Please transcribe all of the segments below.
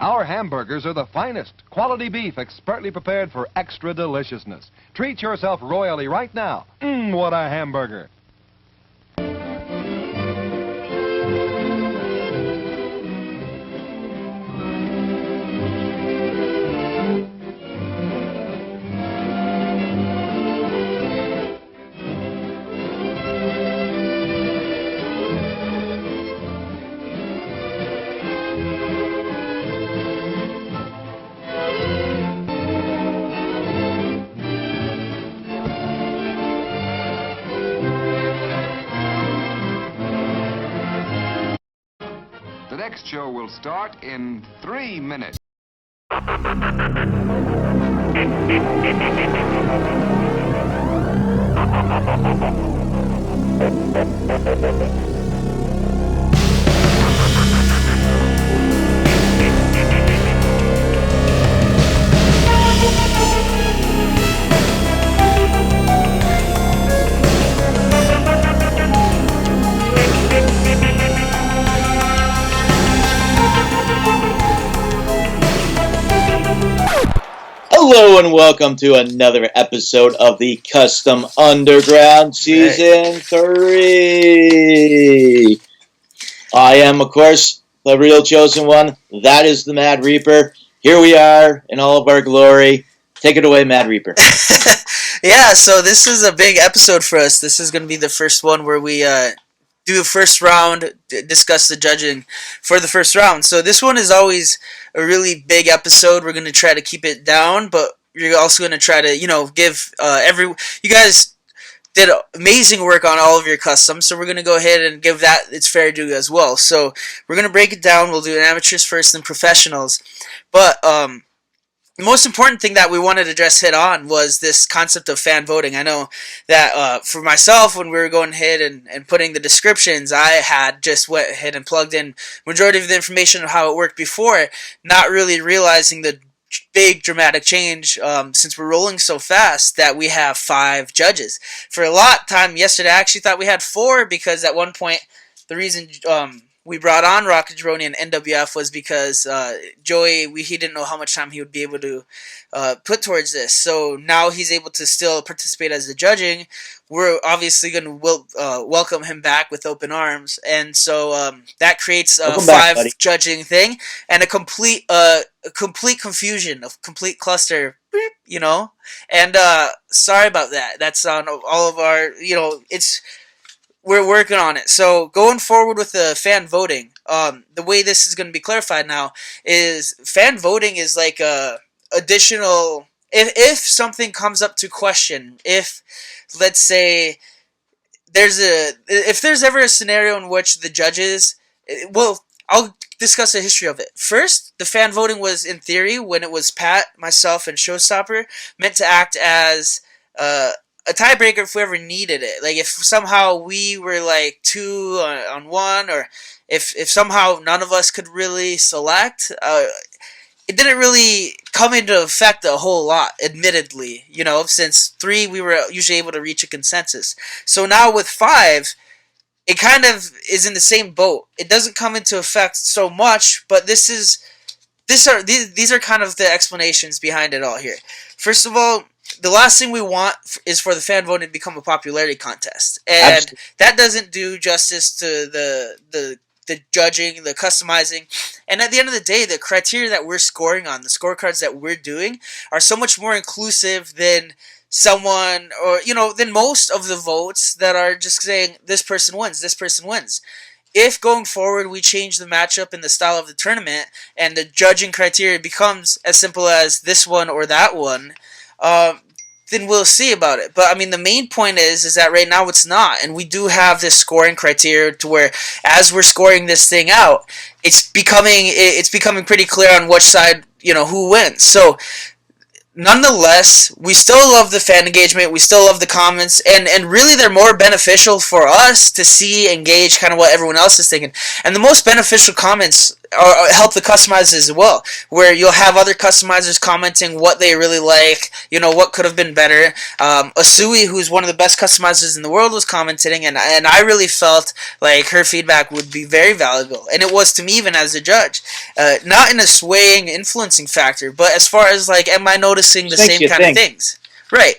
Our hamburgers are the finest, quality beef expertly prepared for extra deliciousness. Treat yourself royally right now. What a hamburger. The next show will start in 3 minutes. Hello and welcome to another episode of the Custom Underground Season 3. I am, of course, the real chosen one. That is the Mad Reaper. Here we are in all of our glory. Take it away, Mad Reaper. Yeah, so this is a big episode for us. This is going to be the first one where we do a first round, discuss the judging for the first round. So this one is always a really big episode. We're going to try to keep it down, but you're also going to try to, give you guys did amazing work on all of your customs, so we're going to go ahead and give that its fair due as well. So we're going to break it down. We'll do amateurs first and professionals. But the most important thing that we wanted to address head on was this concept of fan voting. I know that for myself, when we were going ahead and putting the descriptions, I had just went ahead and plugged in majority of the information of how it worked before, not really realizing the big dramatic change since we're rolling so fast that we have 5 judges. For a lot of time yesterday, I actually thought we had 4 because at one point the reason we brought on Rocket Droni and NWF was because Joey, he didn't know how much time he would be able to put towards this. So now he's able to still participate as the judging. We're obviously going to welcome him back with open arms. And so that creates a 5 judging thing and a complete confusion, a complete cluster, And sorry about that. That's on all of our, we're working on it. So going forward with the fan voting, the way this is going to be clarified now is fan voting is like a additional. If something comes up to question, if let's say if there's ever a scenario in which the judges, I'll discuss the history of it. First, the fan voting was in theory when it was Pat, myself, and Showstopper meant to act as a tiebreaker if we ever needed it. Like if somehow we were like 2 on 1, or if somehow none of us could really select, it didn't really come into effect a whole lot, admittedly. Since 3 we were usually able to reach a consensus. So now with 5, it kind of is in the same boat. It doesn't come into effect so much, but these are kind of the explanations behind it all here. First of all, the last thing we want is for the fan voting to become a popularity contest, and Absolutely. That doesn't do justice to the judging, the customizing, and at the end of the day, the criteria that we're scoring on, the scorecards that we're doing, are so much more inclusive than someone, or than most of the votes that are just saying this person wins, this person wins. If going forward we change the matchup and the style of the tournament, and the judging criteria becomes as simple as this one or that one, then we'll see about it. But I mean, the main point is that right now it's not, and we do have this scoring criteria to where, as we're scoring this thing out, it's becoming pretty clear on which side who wins. So nonetheless, we still love the fan engagement, we still love the comments, and really they're more beneficial for us to see and gauge kind of what everyone else is thinking. And the most beneficial comments or help the customizers as well, where you'll have other customizers commenting what they really like, what could have been better. Asui, who's one of the best customizers in the world, was commenting, and I really felt like her feedback would be very valuable, and it was to me even as a judge, not in a swaying, influencing factor, but as far as like, am I noticing the same kind of things? Right.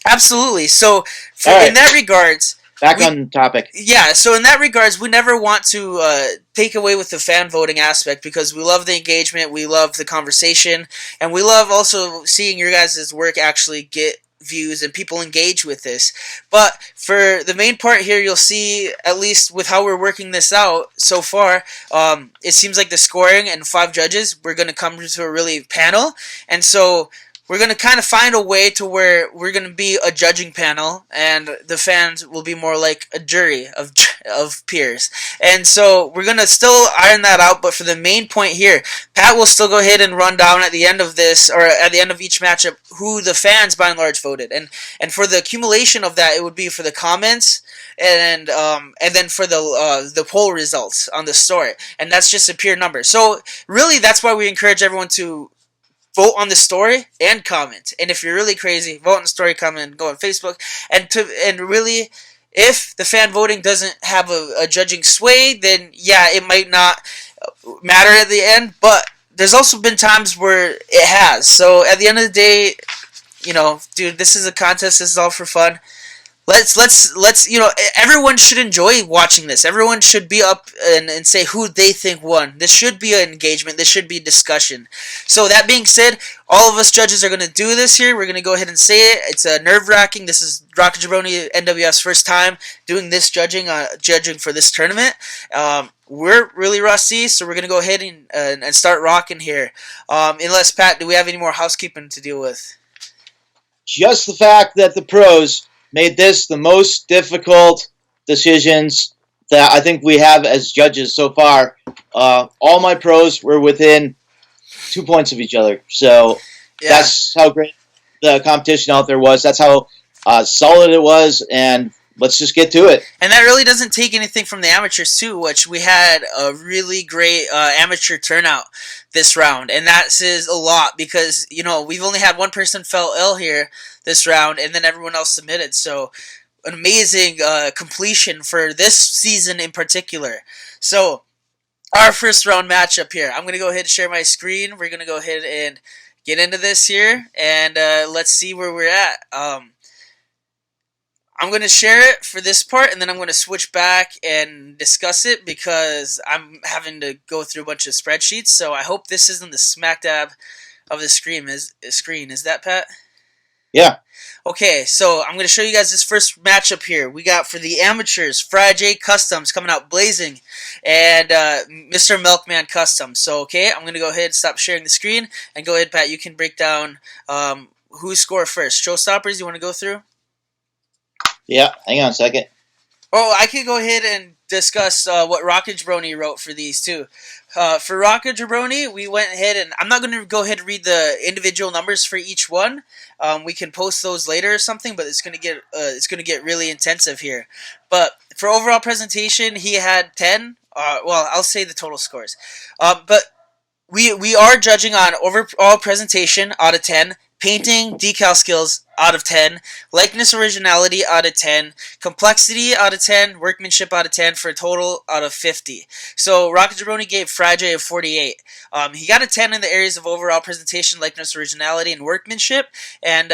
Absolutely. So, in that regards, back on topic. Yeah, so in that regards, we never want to take away with the fan voting aspect, because we love the engagement, we love the conversation, and we love also seeing your guys' work actually get views and people engage with this. But for the main part here, you'll see, at least with how we're working this out so far, it seems like the scoring and 5 judges, we're going to come to a really panel, and so we're going to kind of find a way to where we're going to be a judging panel, and the fans will be more like a jury of peers. And so we're going to still iron that out, but for the main point here, Pat will still go ahead and run down at the end of this, or at the end of each matchup, who the fans by and large voted. And for the accumulation of that, it would be for the comments, and then for the poll results on the story. And that's just a pure number. So really, that's why we encourage everyone to vote on the story and comment. And if you're really crazy, vote on the story, comment, and go on Facebook. And really, if the fan voting doesn't have a judging sway, then yeah, it might not matter at the end. But there's also been times where it has. So at the end of the day, dude, this is a contest. This is all for fun. Let's everyone should enjoy watching this. Everyone should be up and say who they think won. This should be an engagement. This should be a discussion. So that being said, all of us judges are going to do this here. We're going to go ahead and say it. It's nerve-wracking. This is Rocket Jabroni NWF's first time doing this judging for this tournament. We're really rusty, so we're going to go ahead and start rocking here. Unless, Pat, do we have any more housekeeping to deal with? Just the fact that the pros made this the most difficult decisions that I think we have as judges so far. All my pros were within 2 points of each other. So That's how great the competition out there was. That's how solid it was, and let's just get to it. And that really doesn't take anything from the amateurs too, which we had a really great amateur turnout this round, and that says a lot, because we've only had one person fell ill here this round, and then everyone else submitted. So an amazing completion for this season in particular. So our first round matchup here. I'm going to go ahead and share my screen. We're going to go ahead and get into this here, and let's see where we're at. I'm going to share it for this part, and then I'm going to switch back and discuss it, because I'm having to go through a bunch of spreadsheets. So I hope this isn't the smack dab of the screen. Is that, Pat? Yeah. Okay, so I'm going to show you guys this first matchup here. We got for the amateurs, Friday Customs coming out blazing, and Mr. Milkman Customs. So, okay, I'm going to go ahead and stop sharing the screen, and go ahead, Pat, you can break down who scored first. Showstoppers, you want to go through? Yeah, hang on a second. Oh, I could go ahead and discuss what Rocket Jabroni wrote for these too. For Rocket Jabroni, we went ahead and I'm not going to go ahead and read the individual numbers for each one. We can post those later or something, but it's going to get really intensive here. But for overall presentation, he had 10. Well, I'll say the total scores. But we are judging on overall presentation out of 10. Painting, decal skills, out of 10. Likeness originality, out of 10. Complexity, out of 10. Workmanship, out of 10, for a total out of 50. So, Rocket Jabroni gave Friday a 48. He got a 10 in the areas of overall presentation, likeness originality, and workmanship. And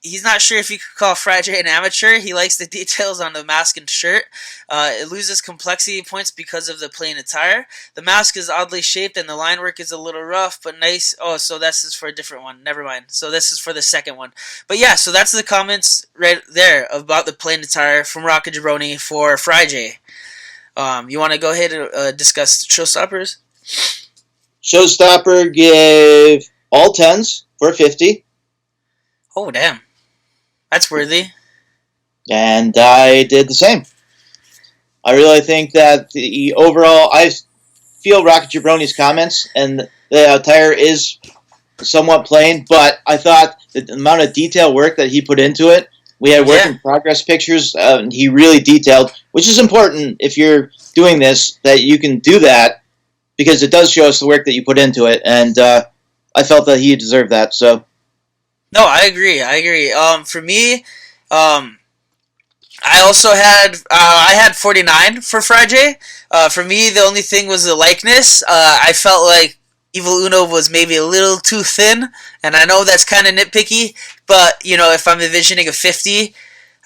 he's not sure if you could call Friday an amateur. He likes the details on the mask and shirt. It loses complexity points because of the plain attire. The mask is oddly shaped and the line work is a little rough, but nice. Oh, so this is for a different one. Never mind. So this is for the second one. But yeah, so that's the comments right there about the plain attire from Rocket Jabroni for Friday. You want to go ahead and discuss Showstoppers? Showstopper gave all 10s for 50. Oh, damn. That's worthy. And I did the same. I really think that the overall, I feel Rocket Jabroni's comments and the attire is somewhat plain, but I thought the amount of detail work that he put into it, we had work in progress pictures, and he really detailed, which is important if you're doing this, that you can do that because it does show us the work that you put into it, and I felt that he deserved that. So No, I agree. For me, I also had I had 49 for Friday. For me, the only thing was the likeness. I felt like Evil Uno was maybe a little too thin, and I know that's kind of nitpicky, but if I'm envisioning a 50,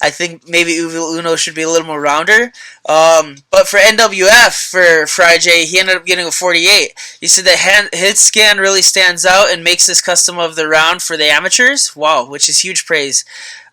I think maybe Evil Uno should be a little more rounder. But for NWF, for Friday, he ended up getting a 48. He said that his scan really stands out and makes this custom of the round for the amateurs. Wow, which is huge praise.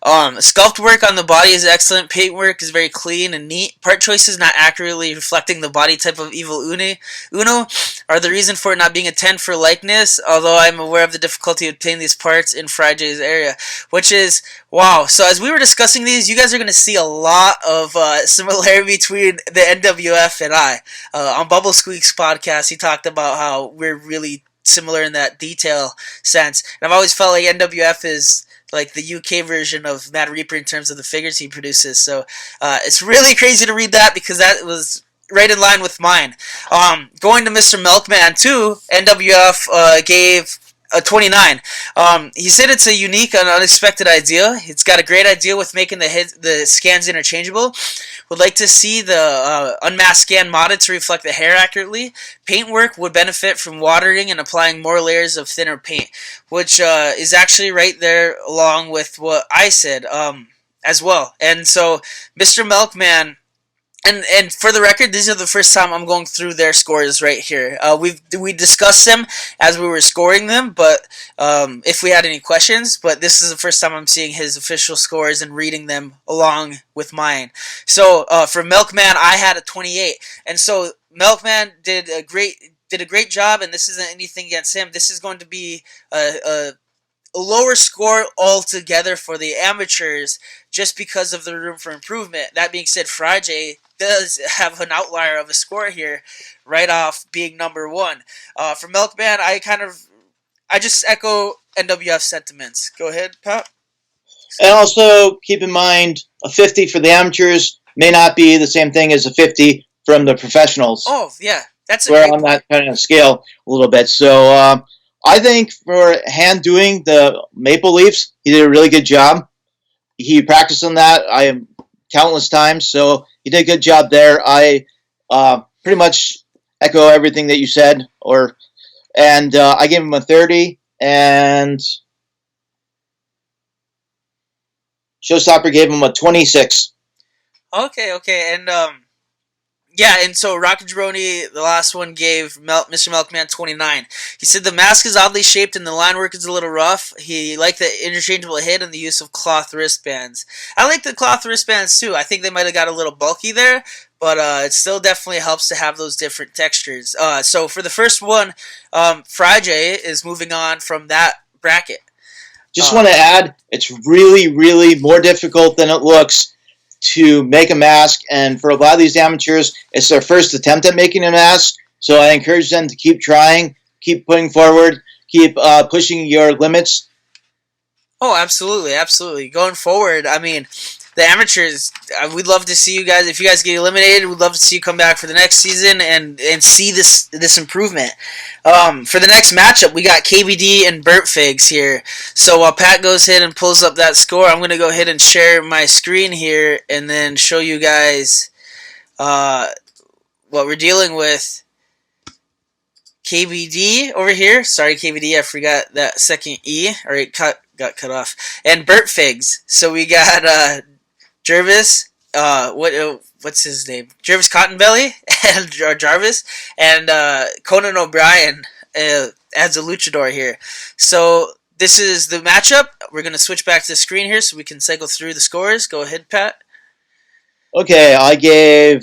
Sculpt work on the body is excellent. Paint work is very clean and neat. Part choices not accurately reflecting the body type of Evil Uno are the reason for it not being a 10 for likeness, although I'm aware of the difficulty of obtaining these parts in Friday's area, which is, wow. So as we were discussing these, you guys are going to see a lot of similarity between the NWF and I. On Bubble Squeak's podcast, he talked about how we're really similar in that detail sense. And I've always felt like NWF is like the UK version of Mad Reaper in terms of the figures he produces. So it's really crazy to read that because that was right in line with mine. Going to Mr. Milkman too, NWF gave a 29. He said it's a unique and unexpected idea. It's got a great idea with making the scans interchangeable. Would like to see the unmasked scan modded to reflect the hair accurately. Paintwork would benefit from watering and applying more layers of thinner paint, which is actually right there along with what I said as well. And so Mr. Milkman, and for the record, these are the first time I'm going through their scores right here. We discussed them as we were scoring them, but if we had any questions, but this is the first time I'm seeing his official scores and reading them along with mine. So for Milkman, I had a 28, and so Milkman did a great job, and this isn't anything against him. This is going to be a lower score altogether for the amateurs just because of the room for improvement. That being said, Friday does have an outlier of a score here right off being number one. For Milkman, I just echo NWF sentiments. Go ahead, Pat. and also keep in mind a 50 for the amateurs may not be the same thing as a 50 from the professionals. Oh yeah, that's we're on that kind of scale a little bit. So I think for hand doing the maple leaves, he did a really good job. He practiced on that countless times, so he did a good job there. I pretty much echo everything that you said, and I gave him a 30, and Showstopper gave him a 26. Okay, and yeah, and so Rocket Jaroni, the last one, gave Mr. Milkman 29. He said the mask is oddly shaped and the line work is a little rough. He liked the interchangeable head and the use of cloth wristbands. I like the cloth wristbands too. I think they might have got a little bulky there, but it still definitely helps to have those different textures. So for the first one, Friday is moving on from that bracket. Just want to add, it's really, really more difficult than it looks to make a mask, and for a lot of these amateurs, it's their first attempt at making a mask, so I encourage them to keep trying, keep putting forward, keep pushing your limits. Oh, absolutely. Going forward, I mean, the amateurs, we'd love to see you guys, if you guys get eliminated, we'd love to see you come back for the next season and see this improvement. For the next matchup, we got KBD and Burt Figs here. So while Pat goes ahead and pulls up that score, I'm going to go ahead and share my screen here and then show you guys what we're dealing with. KBD over here. Sorry, KBD, I forgot that second E. Or it got cut off. And Burt Figs. So we got Jervis, what's his name? Jervis Cottonbelly and Jarvis, and Conan O'Brien as a luchador here. So this is the matchup. We're going to switch back to the screen here so we can cycle through the scores. Go ahead, Pat. Okay, I gave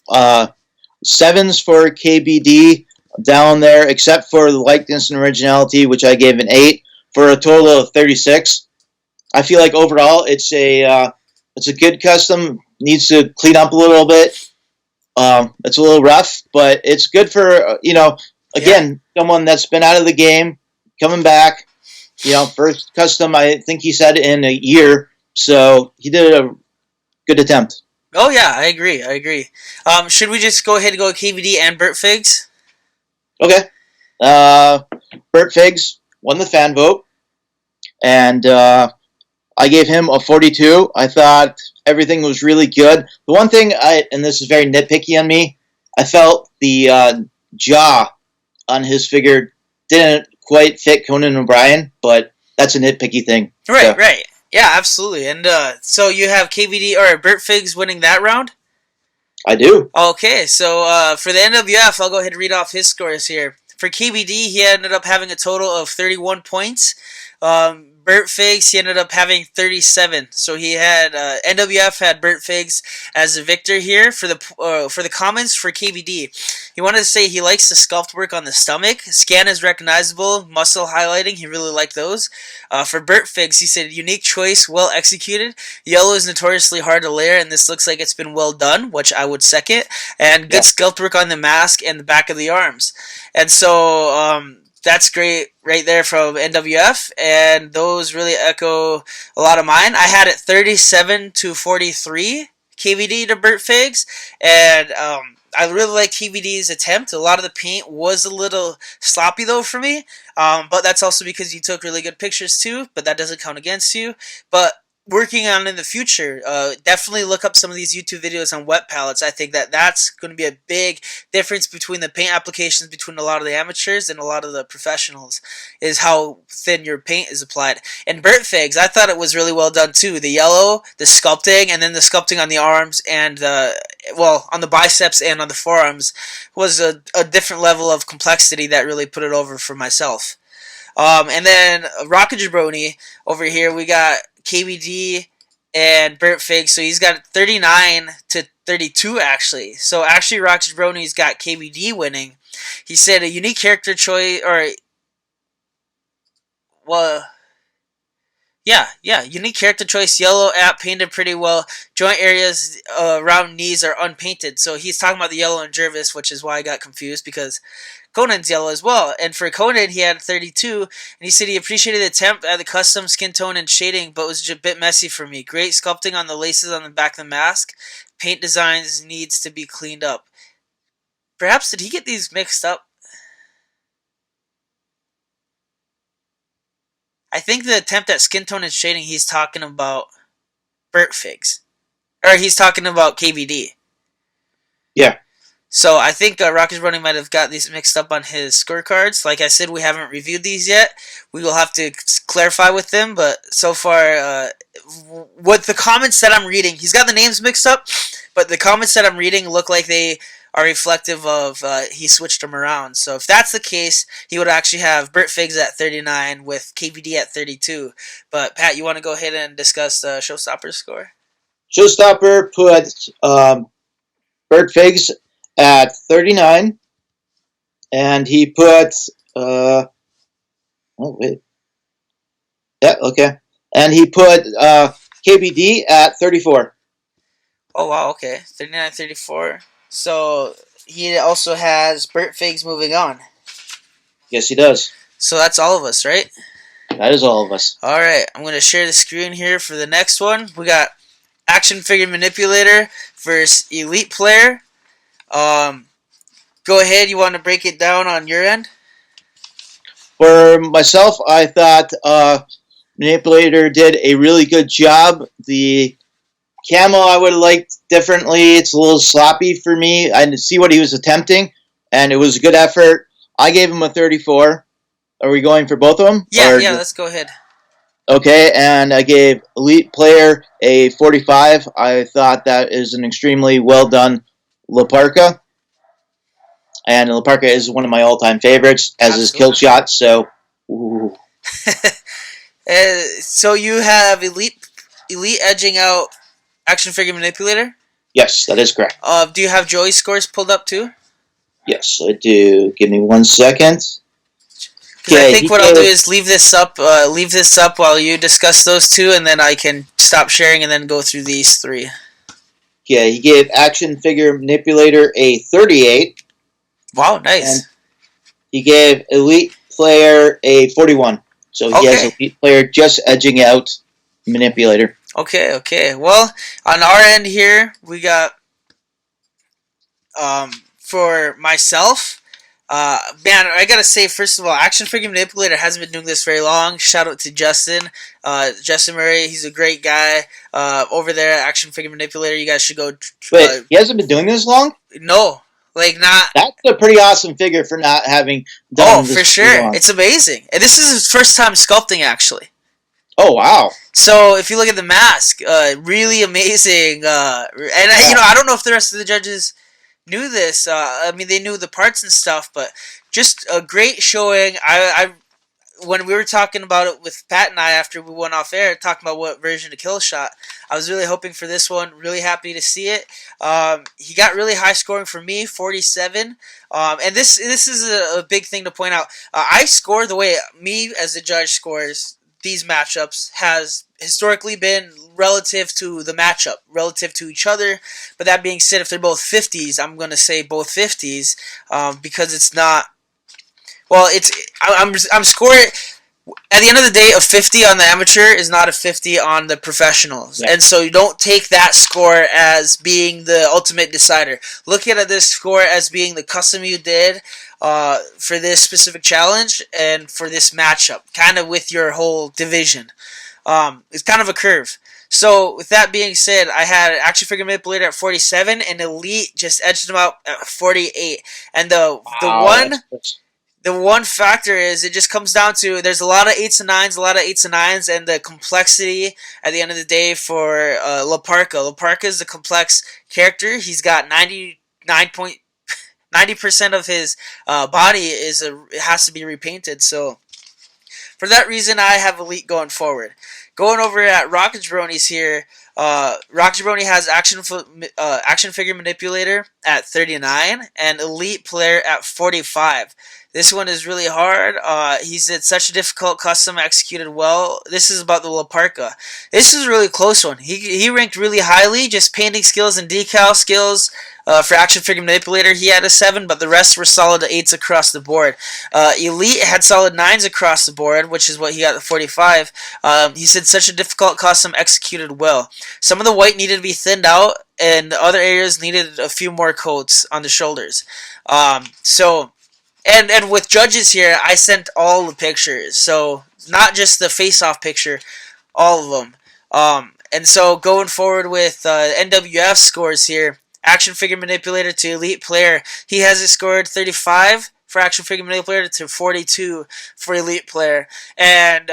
7s for KBD down there, except for the likeness and originality, which I gave an 8, for a total of 36. I feel like overall it's a good custom. Needs to clean up a little bit. It's a little rough, but it's good for someone that's been out of the game, coming back. First custom, I think he said, in a year. So he did a good attempt. Oh yeah, I agree. Should we just go ahead and go KVD and Burt Figs? Okay. Bert Figs won the fan vote, and I gave him a 42. I thought everything was really good. The one thing and this is very nitpicky on me, I felt the jaw on his figure didn't quite fit Conan O'Brien, but that's a nitpicky thing. Right, So, right. Yeah, absolutely. And so you have KVD or Burt Figs winning that round? I do. Okay, so for the NWF, I'll go ahead and read off his scores here. For KBD, he ended up having a total of 31 points. Burt Figs, he ended up having 37. So he had NWF had Burt Figs as a victor here. For the comments for KBD, he wanted to say he likes the sculpt work on the stomach. Scan is recognizable, muscle highlighting. He really liked those. For Burt Figs, he said unique choice, well executed. Yellow is notoriously hard to layer, and this looks like it's been well done, which I would second. And good sculpt work on the mask and the back of the arms. And so that's great right there from NWF, and those really echo a lot of mine. I had it 37-43 KVD to Burt Figs, and I really like KVD's attempt. A lot of the paint was a little sloppy though for me, but that's also because you took really good pictures too, but that doesn't count against you. But working on in the future, definitely look up some of these YouTube videos on wet palettes. I think that's going to be a big difference between the paint applications between a lot of the amateurs and a lot of the professionals, is how thin your paint is applied. And Burt Figs, I thought it was really well done too. The yellow, the sculpting, and then the sculpting on the arms and on the biceps and on the forearms was a different level of complexity that really put it over for myself. And then Rocket Jabroni over here, we got KBD and Burt Figs. So he's got 39-32 actually. So actually Rocket Jabroni's got KBD winning. He said a unique character choice, unique character choice. Yellow app painted pretty well. Joint areas around knees are unpainted. So he's talking about the yellow and Jervis, which is why I got confused because Conan's yellow as well. And for Conan, he had 32, and he said he appreciated the attempt at the custom skin tone and shading, but it was just a bit messy for me. Great sculpting on the laces on the back of the mask. Paint designs needs to be cleaned up. Perhaps did he get these mixed up? I think the attempt at skin tone and shading, he's talking about Burt Figs. Or he's talking about KBD. Yeah. So I think Rockets Running might have got these mixed up on his scorecards. Like I said, we haven't reviewed these yet. We will have to clarify with them. But so far, what the comments that I'm reading, he's got the names mixed up, but the comments that I'm reading look like they are reflective of he switched them around. So if that's the case, he would actually have Burt Figs at 39 with KVD at 32. But Pat, you want to go ahead and discuss the Showstopper score? Showstopper put Burt Figs at 39, and he put and he put KBD at 34. Oh wow, okay, 39-34. So he also has Burt Figs moving on. Yes, he does. So that's all of us, right? That is all of us. All right, I'm going to share the screen here for the next one. We got Action Figure Manipulator versus Elite Player. Go ahead. You want to break it down on your end? For myself, I thought Manipulator did a really good job. The camo I would have liked differently. It's a little sloppy for me. I didn't see what he was attempting, and it was a good effort. I gave him a 34. Are we going for both of them? Yeah, let's go ahead. Okay, and I gave Elite Player a 45. I thought that is an extremely well done La Parka. And La Parka is one of my all-time favorites, as is Kill Shot, so... So you have Elite edging out Action Figure Manipulator? Yes, that is correct. Do you have Joey's scores pulled up too? Yes, I do. Give me 1 second. I think what I'll do is leave this up while you discuss those two, and then I can stop sharing and then go through these three. Yeah, he gave Action Figure Manipulator a 38. Wow, nice. And he gave Elite Player a 41. So he has Elite Player just edging out Manipulator. Okay. Well, on our end here, we got for myself, Man, I gotta say, first of all, Action Figure Manipulator hasn't been doing this very long. Shout out to Justin. Justin Murray, he's a great guy over there at Action Figure Manipulator. You guys should go. Wait, he hasn't been doing this long? No, like not. That's a pretty awesome figure for not having done Oh, this for too sure. long. It's amazing. And this is his first time sculpting, actually. Oh, wow. So if you look at the mask, really amazing. I don't know if the rest of the judges knew this. I mean, they knew the parts and stuff, but just a great showing. I when we were talking about it with Pat and I after we went off air, talking about what version to kill shot, I was really hoping for this one. Really happy to see it. He got really high scoring for me, 47. And this is a big thing to point out. I score the way me as a judge scores these matchups has historically been relative to the matchup, relative to each other. But that being said, if they're both 50s, I'm going to say both 50s because it's not. Well, I'm scoring. At the end of the day, a 50 on the amateur is not a 50 on the professionals. Yeah. And so you don't take that score as being the ultimate decider. Look at this score as being the custom you did for this specific challenge and for this matchup, kind of with your whole division. It's kind of a curve. So with that being said, I had Action Figure Manipulator at 47 and Elite just edged him out at 48. And the one factor is it just comes down to there's a lot of 8s and 9s, and the complexity at the end of the day for La Parka. La Parka is a complex character. He's got 90% of his body has to be repainted. So for that reason, I have Elite going forward. Going over at Rocket Jabroni's here. Rocket Jabroni has Action Figure Manipulator at 39 and Elite Player at 45. This one is really hard. He said such a difficult custom executed well. This is about the La Parka. This is a really close one. He ranked really highly, just painting skills and decal skills. For Action Figure Manipulator, he had a 7, but the rest were solid 8s across the board. Elite had solid 9s across the board, which is what he got at 45. He said such a difficult custom executed well. Some of the white needed to be thinned out, and the other areas needed a few more coats on the shoulders. And with judges here, I sent all the pictures. So not just the face-off picture, all of them. And so going forward with NWF scores here, Action Figure Manipulator to Elite Player, he has it scored 35 for Action Figure Manipulator to 42 for Elite Player. And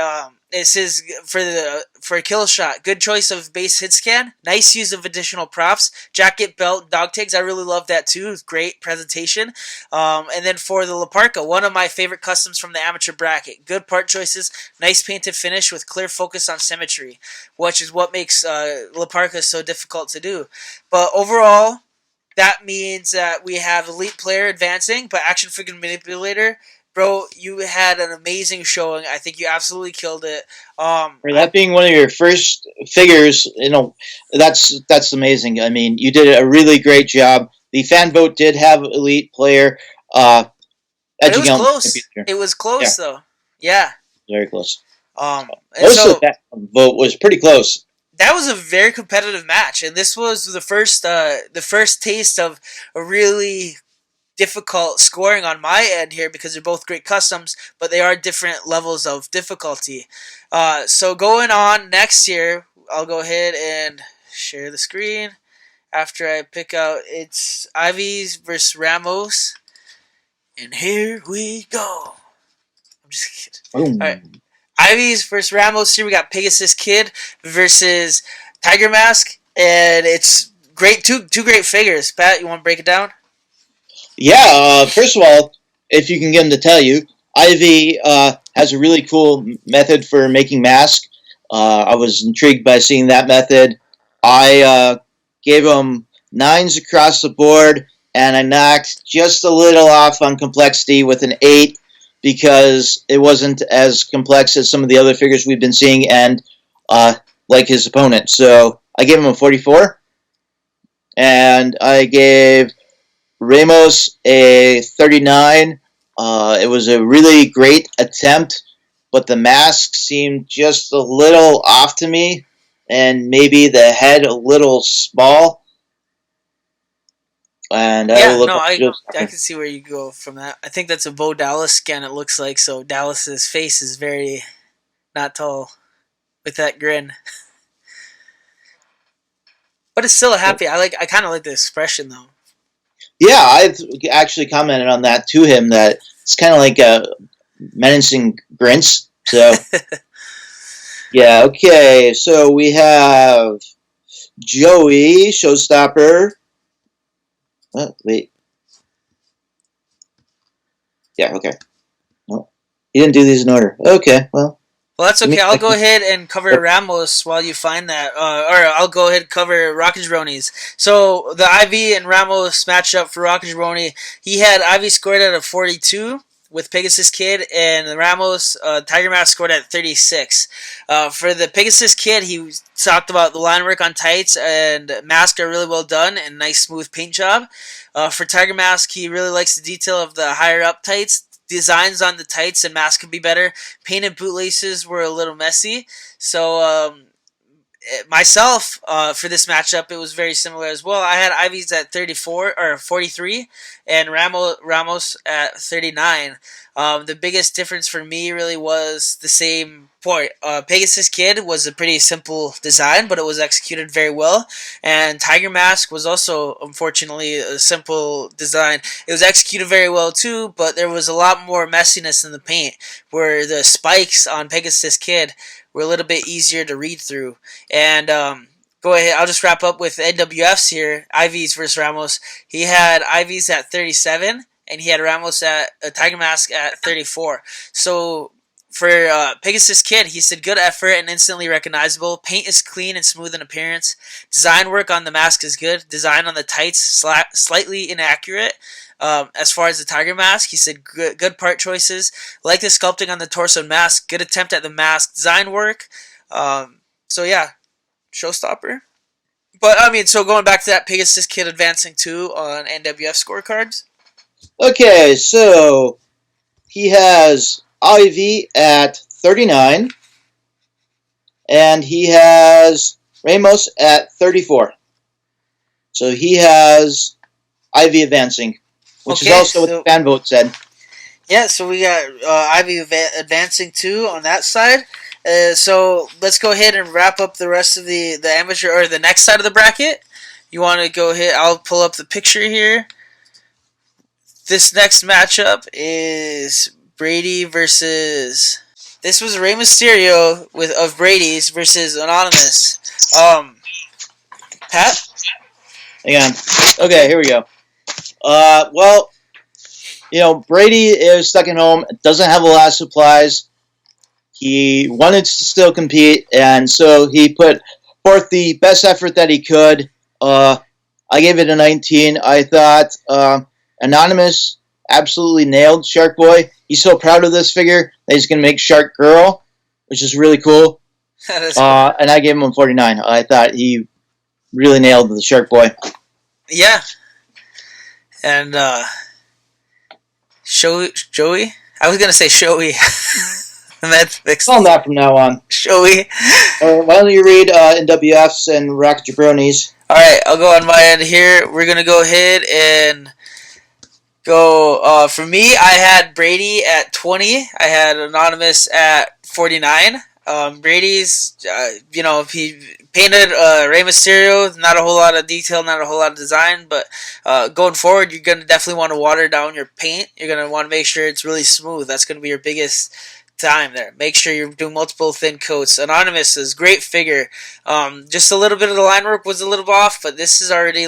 it says for a kill shot, good choice of base hit scan, nice use of additional props, jacket, belt, dog tags. I really love that too. It's great presentation. And then for the La Parka, one of my favorite customs from the amateur bracket. Good part choices, nice painted finish with clear focus on symmetry, which is what makes La Parka so difficult to do. But overall, that means that we have Elite Player advancing, but Action Figure Manipulator, bro, you had an amazing showing. I think you absolutely killed it. For that being one of your first figures, that's amazing. I mean, you did a really great job. The fan vote did have Elite Player. It was close. It was close, though. Yeah. Very close. Most of that vote was pretty close. That was a very competitive match, and this was the first taste of a really difficult scoring on my end here because they're both great customs, but they are different levels of difficulty. So going on next here, I'll go ahead and share the screen after I pick out it's Ivy's versus Ramos, and here we go. I'm just kidding. All right. Ivy's versus Ramos. Here we got Pegasus Kid versus Tiger Mask, and it's great. Two great figures. Pat, you want to break it down? Yeah. First of all, if you can get him to tell you, Ivy has a really cool method for making masks. I was intrigued by seeing that method. I gave him 9s across the board, and I knocked just a little off on complexity with an 8. Because it wasn't as complex as some of the other figures we've been seeing, and like his opponent. So I gave him a 44, and I gave Ramos a 39. It was a really great attempt, but the mask seemed just a little off to me, and maybe the head a little small. And I Yeah, will look no, up I Showstopper. can see where you go from that. I think that's a Bo Dallas scan. It looks like so. Dallas's face is very not tall with that grin, but it's still a happy. I kind of like the expression though. Yeah, I've actually commented on that to him that it's kind of like a menacing grins. So, yeah, okay. So we have Joey, Showstopper. Oh, wait. Yeah, okay. No, he didn't do these in order. Okay, well. Well, that's Give me okay. a I'll go second. ahead and cover Yep. Ramos while you find that. Or I'll go ahead and cover Rocket Jabronis. So, the Ivy and Ramos matchup for Rocket Jabroni, he had Ivy scored at a 42 with Pegasus Kid, and Ramos, Tiger Mask scored at 36. For the Pegasus Kid, he talked about the line work on tights and mask are really well done and nice smooth paint job. For Tiger Mask, he really likes the detail of the higher up tights. Designs on the tights and mask could be better. Painted bootlaces were a little messy. So myself, for this matchup, it was very similar as well. I had Ivy's at 34 or 43, and Ramos at 39. The biggest difference for me really was the same point. Pegasus Kid was a pretty simple design, but it was executed very well. And Tiger Mask was also, unfortunately, a simple design. It was executed very well too, but there was a lot more messiness in the paint, where the spikes on Pegasus Kid were a little bit easier to read through. And go ahead, I'll just wrap up with NWFs here. Ivy's versus Ramos. He had Ivy's at 37, and he had Ramos at Tiger Mask at 34. So for Pegasus Kid, he said good effort and instantly recognizable. Paint is clean and smooth in appearance. Design work on the mask is good. Design on the tights slightly inaccurate. As far as the Tiger Mask, he said good part choices. Like the sculpting on the torso and mask. Good attempt at the mask design work. So yeah, showstopper. But I mean, so going back to that Pegasus Kid advancing 2 on NWF scorecards. Okay, so he has Ivy at 39, and he has Ramos at 34. So he has Ivy advancing, which is also what the fan vote said. Yeah, so we got Ivy advancing 2 on that side. So let's go ahead and wrap up the rest of the amateur or the next side of the bracket. You want to go ahead? I'll pull up the picture here. This next matchup is Brady versus. This was Rey Mysterio of Brady's versus Anonymous. Pat. Hang on. Okay, here we go. Well, you know, Brady is stuck at home. Doesn't have a lot of supplies. He wanted to still compete, and so he put forth the best effort that he could. I gave it a 19. I thought Anonymous absolutely nailed Shark Boy. He's so proud of this figure that he's going to make Shark Girl, which is really cool. And I gave him a 49. I thought he really nailed the Shark Boy. Yeah. And Joey? I was going to say Showy. That's fixed. Call him that from now on. Showy. Why don't you read NWFs and Rocket Jabronis? Alright, I'll go on my end here. We're going to go ahead and go. For me, I had Brady at 20. I had Anonymous at 49. Brady's, he painted Rey Mysterio. Not a whole lot of detail, not a whole lot of design, but going forward, you're going to definitely want to water down your paint. You're going to want to make sure it's really smooth. That's going to be your biggest time there. Make sure you're doing multiple thin coats. Anonymous is great figure. Just a little bit of the line work was a little off, but this is already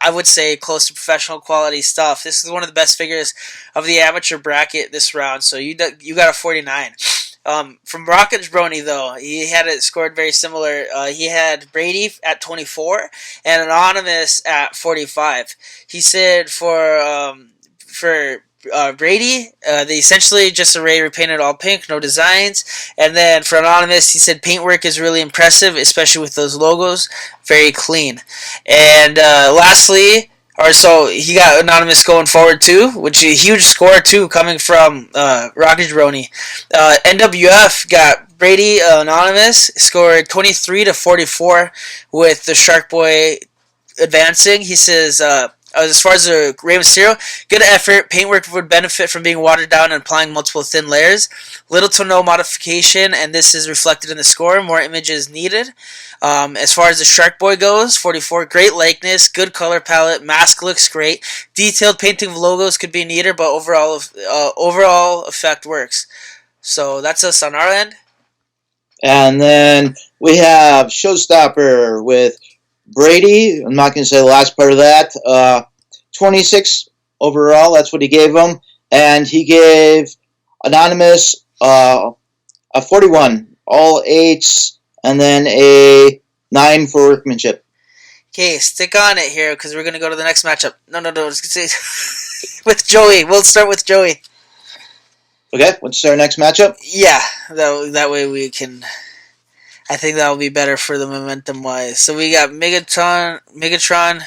I would say close to professional quality stuff. This is one of the best figures of the amateur bracket this round, so you got a 49. From Rocket Jabroni, though, he had it scored very similar. He had Brady at 24 and Anonymous at 45. He said for Brady, they essentially just array repainted all pink, no designs. And then for Anonymous, he said paintwork is really impressive, especially with those logos, very clean. And lastly, so he got Anonymous going forward too, which is a huge score too, coming from Rocket Jabroni. NWF got Brady Anonymous scored 23 to 44 with the Shark Boy advancing. He says as far as the Rey Mysterio, good effort. Paintwork would benefit from being watered down and applying multiple thin layers. Little to no modification, and this is reflected in the score. More images needed. As far as the Shark Boy goes, 44, great likeness, good color palette, mask looks great. Detailed painting of logos could be neater, but overall effect works. So that's us on our end. And then we have Showstopper with Brady. I'm not going to say the last part of that. 26 overall, that's what he gave him. And he gave Anonymous a 41, all 8s, and then a 9 for workmanship. Okay, stick on it here because we're going to go to the next matchup. No. With Joey. We'll start with Joey. Okay, what's our next matchup? Yeah, that way we can... I think that will be better for the momentum-wise. So we got Megatron.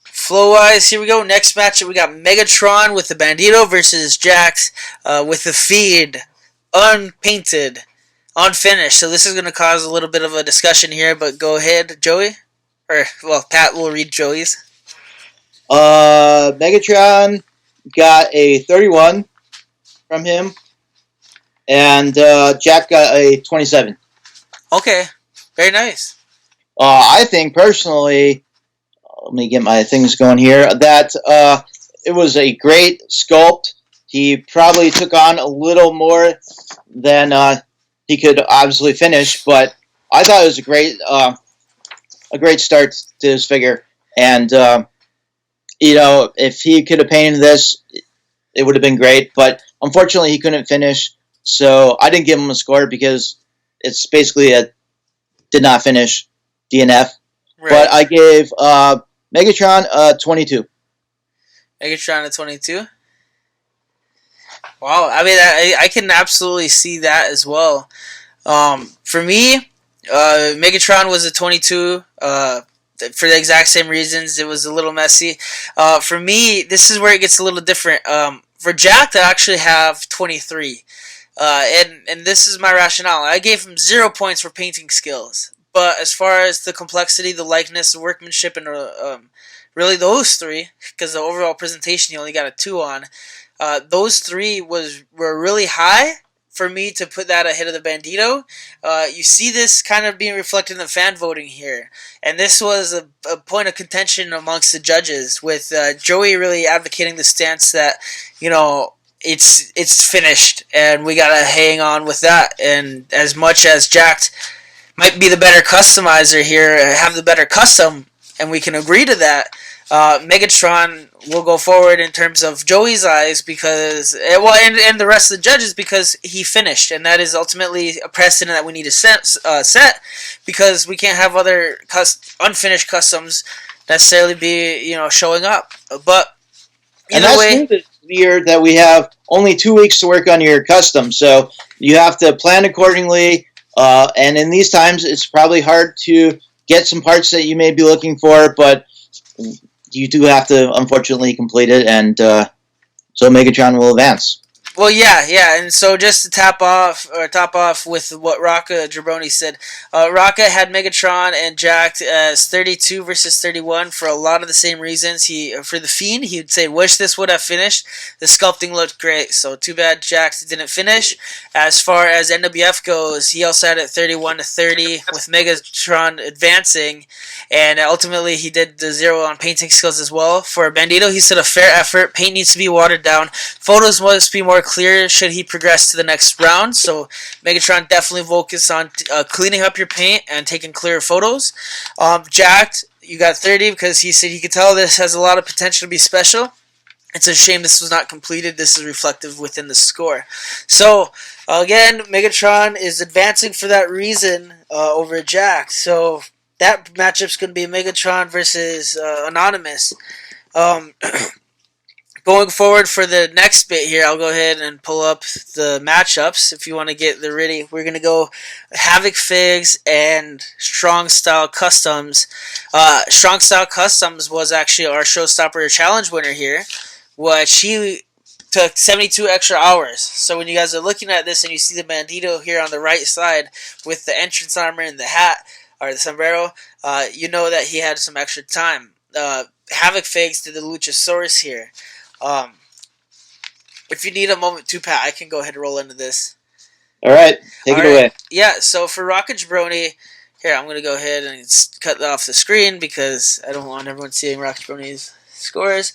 Flow-wise, here we go. Next matchup, we got Megatron with the Bandito versus Jax with the Fiend. Unpainted. Unfinished. So this is going to cause a little bit of a discussion here, but go ahead, Joey. Or, well, Pat will read Joey's. Megatron got a 31 from him, and Jack got a 27. Okay, very nice. I think personally, let me get my things going here, that it was a great sculpt. He probably took on a little more than he could obviously finish, but I thought it was a great start to his figure. And if he could have painted this, it would have been great. But unfortunately, he couldn't finish, so I didn't give him a score because it's basically a did not finish DNF. Right. But I gave Megatron a 22. Megatron a 22? Wow, I mean, I can absolutely see that as well. For me, Megatron was a 22 for the exact same reasons. It was a little messy. For me, this is where it gets a little different. For Jack, I actually have 23. And this is my rationale. I gave him 0 points for painting skills. But as far as the complexity, the likeness, the workmanship, and really those three, because the overall presentation he only got a 2 on, those three were really high for me to put that ahead of the Bandito. You see this kind of being reflected in the fan voting here. And this was a point of contention amongst the judges, with Joey really advocating the stance that, it's finished and we gotta hang on with that. And as much as Jack might be the better customizer here, have the better custom, and we can agree to that, Megatron will go forward in terms of Joey's eyes because, and the rest of the judges, because he finished, and that is ultimately a precedent that we need to set because we can't have other unfinished customs necessarily be showing up. But either way, this year that we have only 2 weeks to work on your custom, so you have to plan accordingly. And in these times, it's probably hard to get some parts that you may be looking for, but you do have to, unfortunately, complete it, and so Megatron will advance. Well, yeah, and so just to top off with what Raka Jabroni said, Raka had Megatron and Jack as 32 versus 31 for a lot of the same reasons. For the Fiend, he would say, wish this would have finished. The sculpting looked great, so too bad Jack didn't finish. As far as NWF goes, he also had it 31 to 30 with Megatron advancing, and ultimately he did the 0 on painting skills as well. For Bandito, he said a fair effort. Paint needs to be watered down. Photos must be more clear should he progress to the next round. So Megatron definitely focus on cleaning up your paint and taking clearer photos. Jack, you got 30 because he said he could tell this has a lot of potential to be special. It's a shame this was not completed. This is reflective within the score. So again, Megatron is advancing for that reason over Jack. So that matchup's going to be Megatron versus Anonymous. Going forward for the next bit here, I'll go ahead and pull up the matchups if you want to get the ready. We're going to go Havoc Figs and Strong Style Customs. Strong Style Customs was actually our Showstopper Challenge winner here, which he took 72 extra hours. So when you guys are looking at this and you see the Bandito here on the right side with the entrance armor and the hat, or the sombrero, you know that he had some extra time. Havoc Figs to the Luchasaurus here. If you need a moment too, Pat, I can go ahead and roll into this. All right, take it away. Yeah, so for Rocket Jabroni, here, I'm going to go ahead and cut off the screen because I don't want everyone seeing Rocket Jabroni's scores.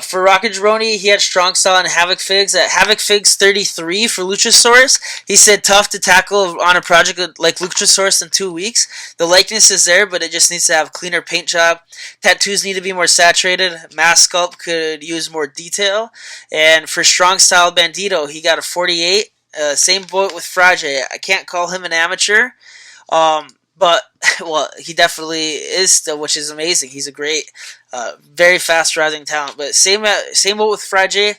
For Rocket Jabroni, he had Strong Style and Havoc Figs. At Havoc Figs 33 for Luchasaurus, he said tough to tackle on a project like Luchasaurus in 2 weeks. The likeness is there, but it just needs to have cleaner paint job. Tattoos need to be more saturated. Mask sculpt could use more detail. And for Strong Style Bandito, he got a 48. Same boat with Frage. I can't call him an amateur. But, well, he definitely is still, which is amazing. He's a great, very fast rising talent. But same boat with Frage.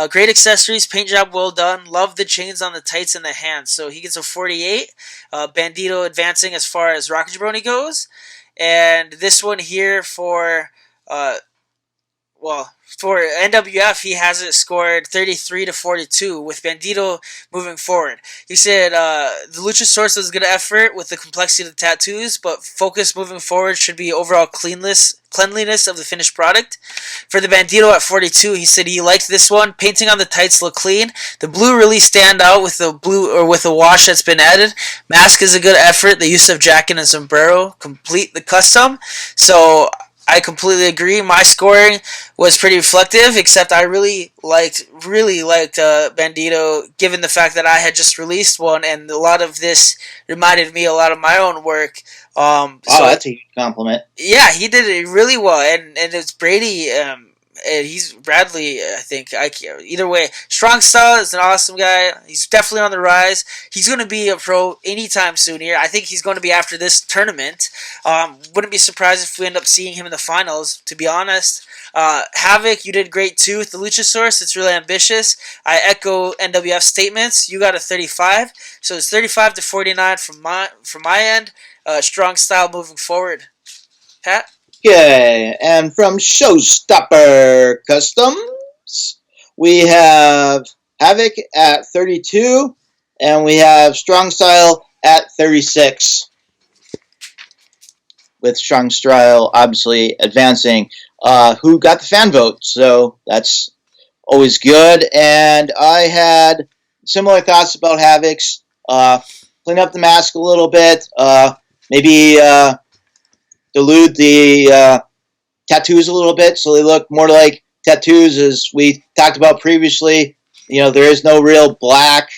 Great accessories, paint job well done. Love the chains on the tights and the hands. So he gets a 48. Bandito advancing as far as Rocket Jabroni goes. And this one here for NWF, he has it scored 33 to 42 with Bandito moving forward. He said the Luchasaurus was a good effort with the complexity of the tattoos, but focus moving forward should be overall cleanliness of the finished product. For the Bandito at 42, he said he liked this one. Painting on the tights look clean. The blue really stand out with the blue or with the wash that's been added. Mask is a good effort. The use of jacket and sombrero complete the custom. So I completely agree. My scoring was pretty reflective, except I really liked Bandito, given the fact that I had just released one, and a lot of this reminded me a lot of my own work. Wow, that's a huge compliment. Yeah, he did it really well, and it's Brady. And he's Bradley, I think. Either way, Strong Style is an awesome guy. He's definitely on the rise. He's going to be a pro anytime soon here. I think he's going to be after this tournament. Wouldn't be surprised if we end up seeing him in the finals, to be honest. Havoc, you did great too with the Luchasaurus. It's really ambitious. I echo NWF statements. You got a 35. So it's 35 to 49 from my end. Strong Style moving forward. Pat? Okay, and from Showstopper Customs, we have Havoc at 32, and we have Strong Style at 36. With Strong Style obviously advancing. Who got the fan vote, so that's always good. And I had similar thoughts about Havoc's. Clean up the mask a little bit, maybe dilute the tattoos a little bit so they look more like tattoos, as we talked about previously. You know, there is no real black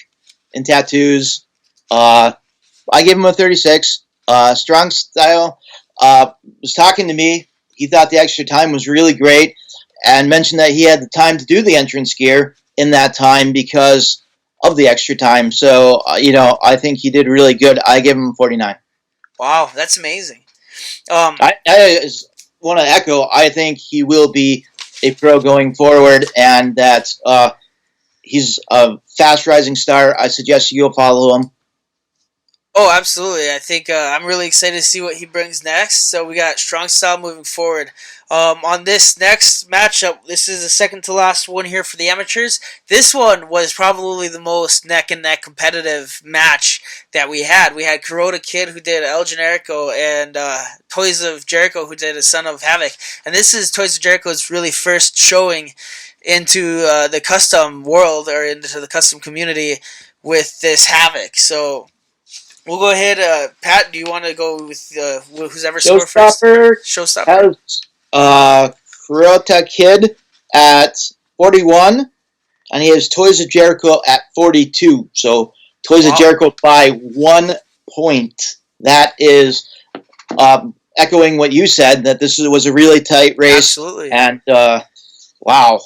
in tattoos. I gave him a 36. Strong Style was talking to me. He thought the extra time was really great and mentioned that he had the time to do the entrance gear in that time because of the extra time. So, I think he did really good. I give him 49. Wow, that's amazing. I want to echo, I think he will be a pro going forward, and that he's a fast rising star. I suggest you go follow him. Oh, absolutely. I think I'm really excited to see what he brings next. So we got Strong Style moving forward. On this next matchup, this is the second to last one here for the amateurs. This one was probably the most neck-and-neck competitive match that we had. We had Kuroda Kid, who did El Generico, and Toys of Jericho, who did a Son of Havoc. And this is Toys of Jericho's really first showing into the custom world, or into the custom community with this Havoc. So we'll go ahead. Pat, do you want to go with who's ever score first? Showstopper. Kuroda Kid at 41, and he has Toys of Jericho at 42. So Toys of Jericho by 1 point. That is echoing what you said, that this was a really tight race. Absolutely. And wow.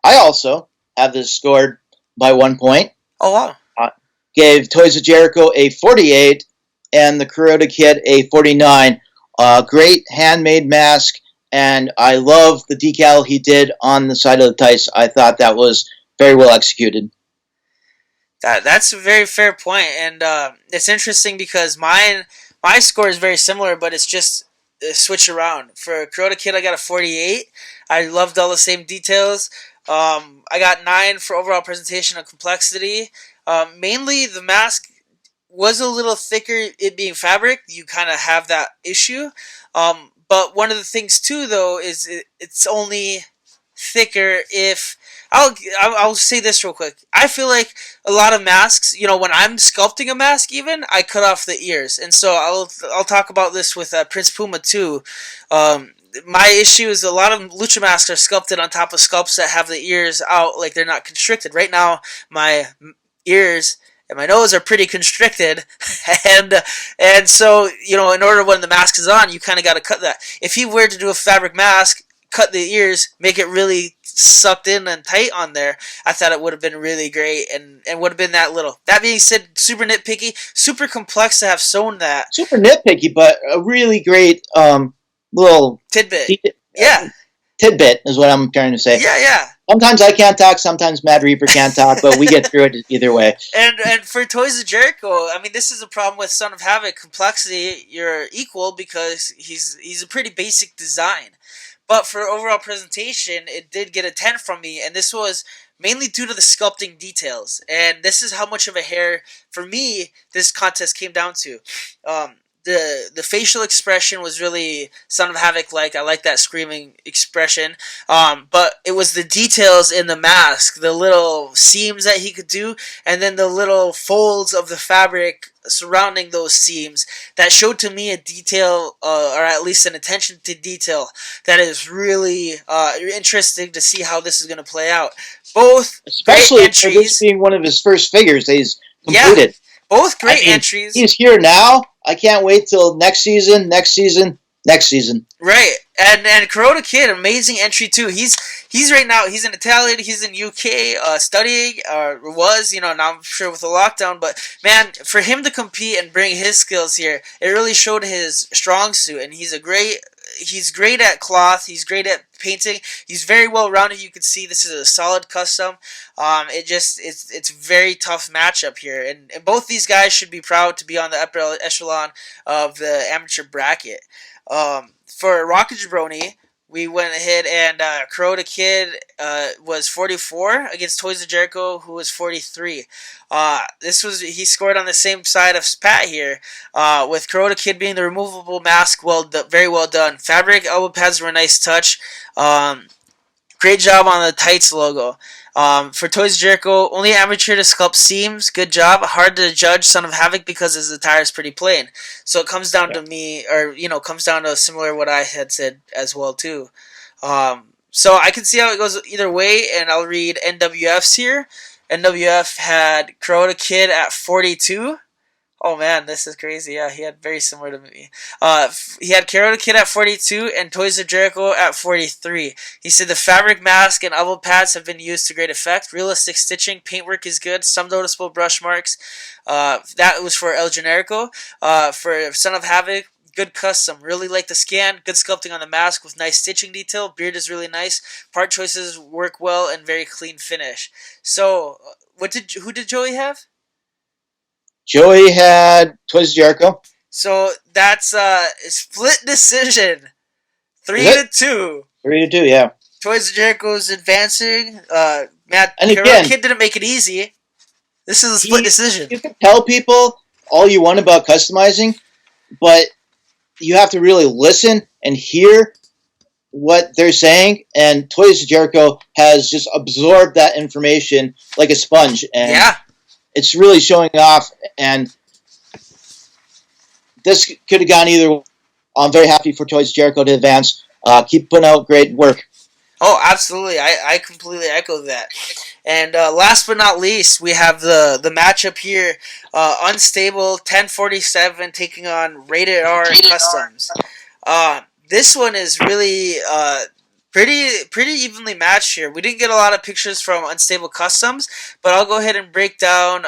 I also have this scored by 1 point. Oh, wow. Gave Toys of Jericho a 48 and the Kuroda Kid a 49. Great handmade mask, and I love the decal he did on the side of the tights. I thought that was very well executed. That's a very fair point, and it's interesting because my score is very similar, but it's just a switch around. For Kuroda Kid, I got a 48. I loved all the same details. I got 9 for overall presentation and complexity. Mainly, the mask was a little thicker, it being fabric. You kind of have that issue. But one of the things too, though, is it's only thicker if I'll say this real quick. I feel like a lot of masks, when I'm sculpting a mask, even I cut off the ears, and so I'll talk about this with Prince Puma too. My issue is a lot of lucha masks are sculpted on top of sculpts that have the ears out, like they're not constricted. Right now, my ears and my nose are pretty constricted, and so in order when the mask is on, you kind of got to cut that. If he were to do a fabric mask, cut the ears, make it really sucked in and tight on there, I thought it would have been really great and would have been that little. That being said, super nitpicky, super complex to have sewn that. Super nitpicky, but a really great little tidbit. Yeah. Tidbit is what I'm trying to say. Yeah. Sometimes I can't talk, sometimes Mad Reaper can't talk, but we get through it either way. And for Toys of Jericho, I mean, this is a problem with Son of Havoc. Complexity, you're equal because he's a pretty basic design. But for overall presentation, it did get a 10 from me, and this was mainly due to the sculpting details. And this is how much of a hair, for me, this contest came down to. The facial expression was really Son of Havoc like. I like that screaming expression. But it was the details in the mask, the little seams that he could do, and then the little folds of the fabric surrounding those seams that showed to me a detail, or at least an attention to detail, that is really interesting to see how this is going to play out. Both especially great entries, for this being one of his first figures that he's completed. Yeah, both great entries. He's here now. I can't wait till next season. Right, and Kuroda Kid, amazing entry too. He's right now. He's in Italy. He's in UK studying. Was now I'm sure with the lockdown. But man, for him to compete and bring his skills here, it really showed his strong suit. And he's great at cloth. He's great at painting. He's very well rounded. You can see this is a solid custom. It's a very tough matchup here, and both these guys should be proud to be on the upper echelon of the amateur bracket. For Rocket Jabroni, we went ahead and Kuroda Kid was 44 against Toys of Jericho, who was 43. He scored on the same side of Pat here, with Kuroda Kid being the removable mask. Very well done. Fabric elbow pads were a nice touch. Great job on the tights logo. For Toys of Jericho, only amateur to sculpt seams. Good job. Hard to judge Son of Havoc because his attire is pretty plain. So it comes down to me, or comes down to similar what I had said as well too. So I can see how it goes either way, and I'll read NWF's here. NWF had Kuroda Kid at 42. Oh man, this is crazy. Yeah, he had very similar to me. He had Kuroda Kid at 42 and Toys of Jericho at 43. He said the fabric mask and elbow pads have been used to great effect. Realistic stitching, paintwork is good. Some noticeable brush marks. That was for El Generico. For Son of Havoc, good custom. Really like the scan. Good sculpting on the mask with nice stitching detail. Beard is really nice. Part choices work well and very clean finish. So, who did Joey have? Joey had Toys of Jericho. So that's a split decision. 3-2. 3-2, yeah. Toys of Jericho's advancing. Matt, and again, Kid didn't make it easy. This is a split decision. You can tell people all you want about customizing, but you have to really listen and hear what they're saying. And Toys of Jericho has just absorbed that information like a sponge. And yeah. It's really showing off, and this could have gone either way. I'm very happy for Toys of Jericho to advance. Keep putting out great work. Oh, absolutely. I completely echo that. And last but not least, we have the matchup here. Unstable 1047 taking on Rated R Customs. This one is really pretty evenly matched here. We didn't get a lot of pictures from Unstable Customs, but I'll go ahead and break down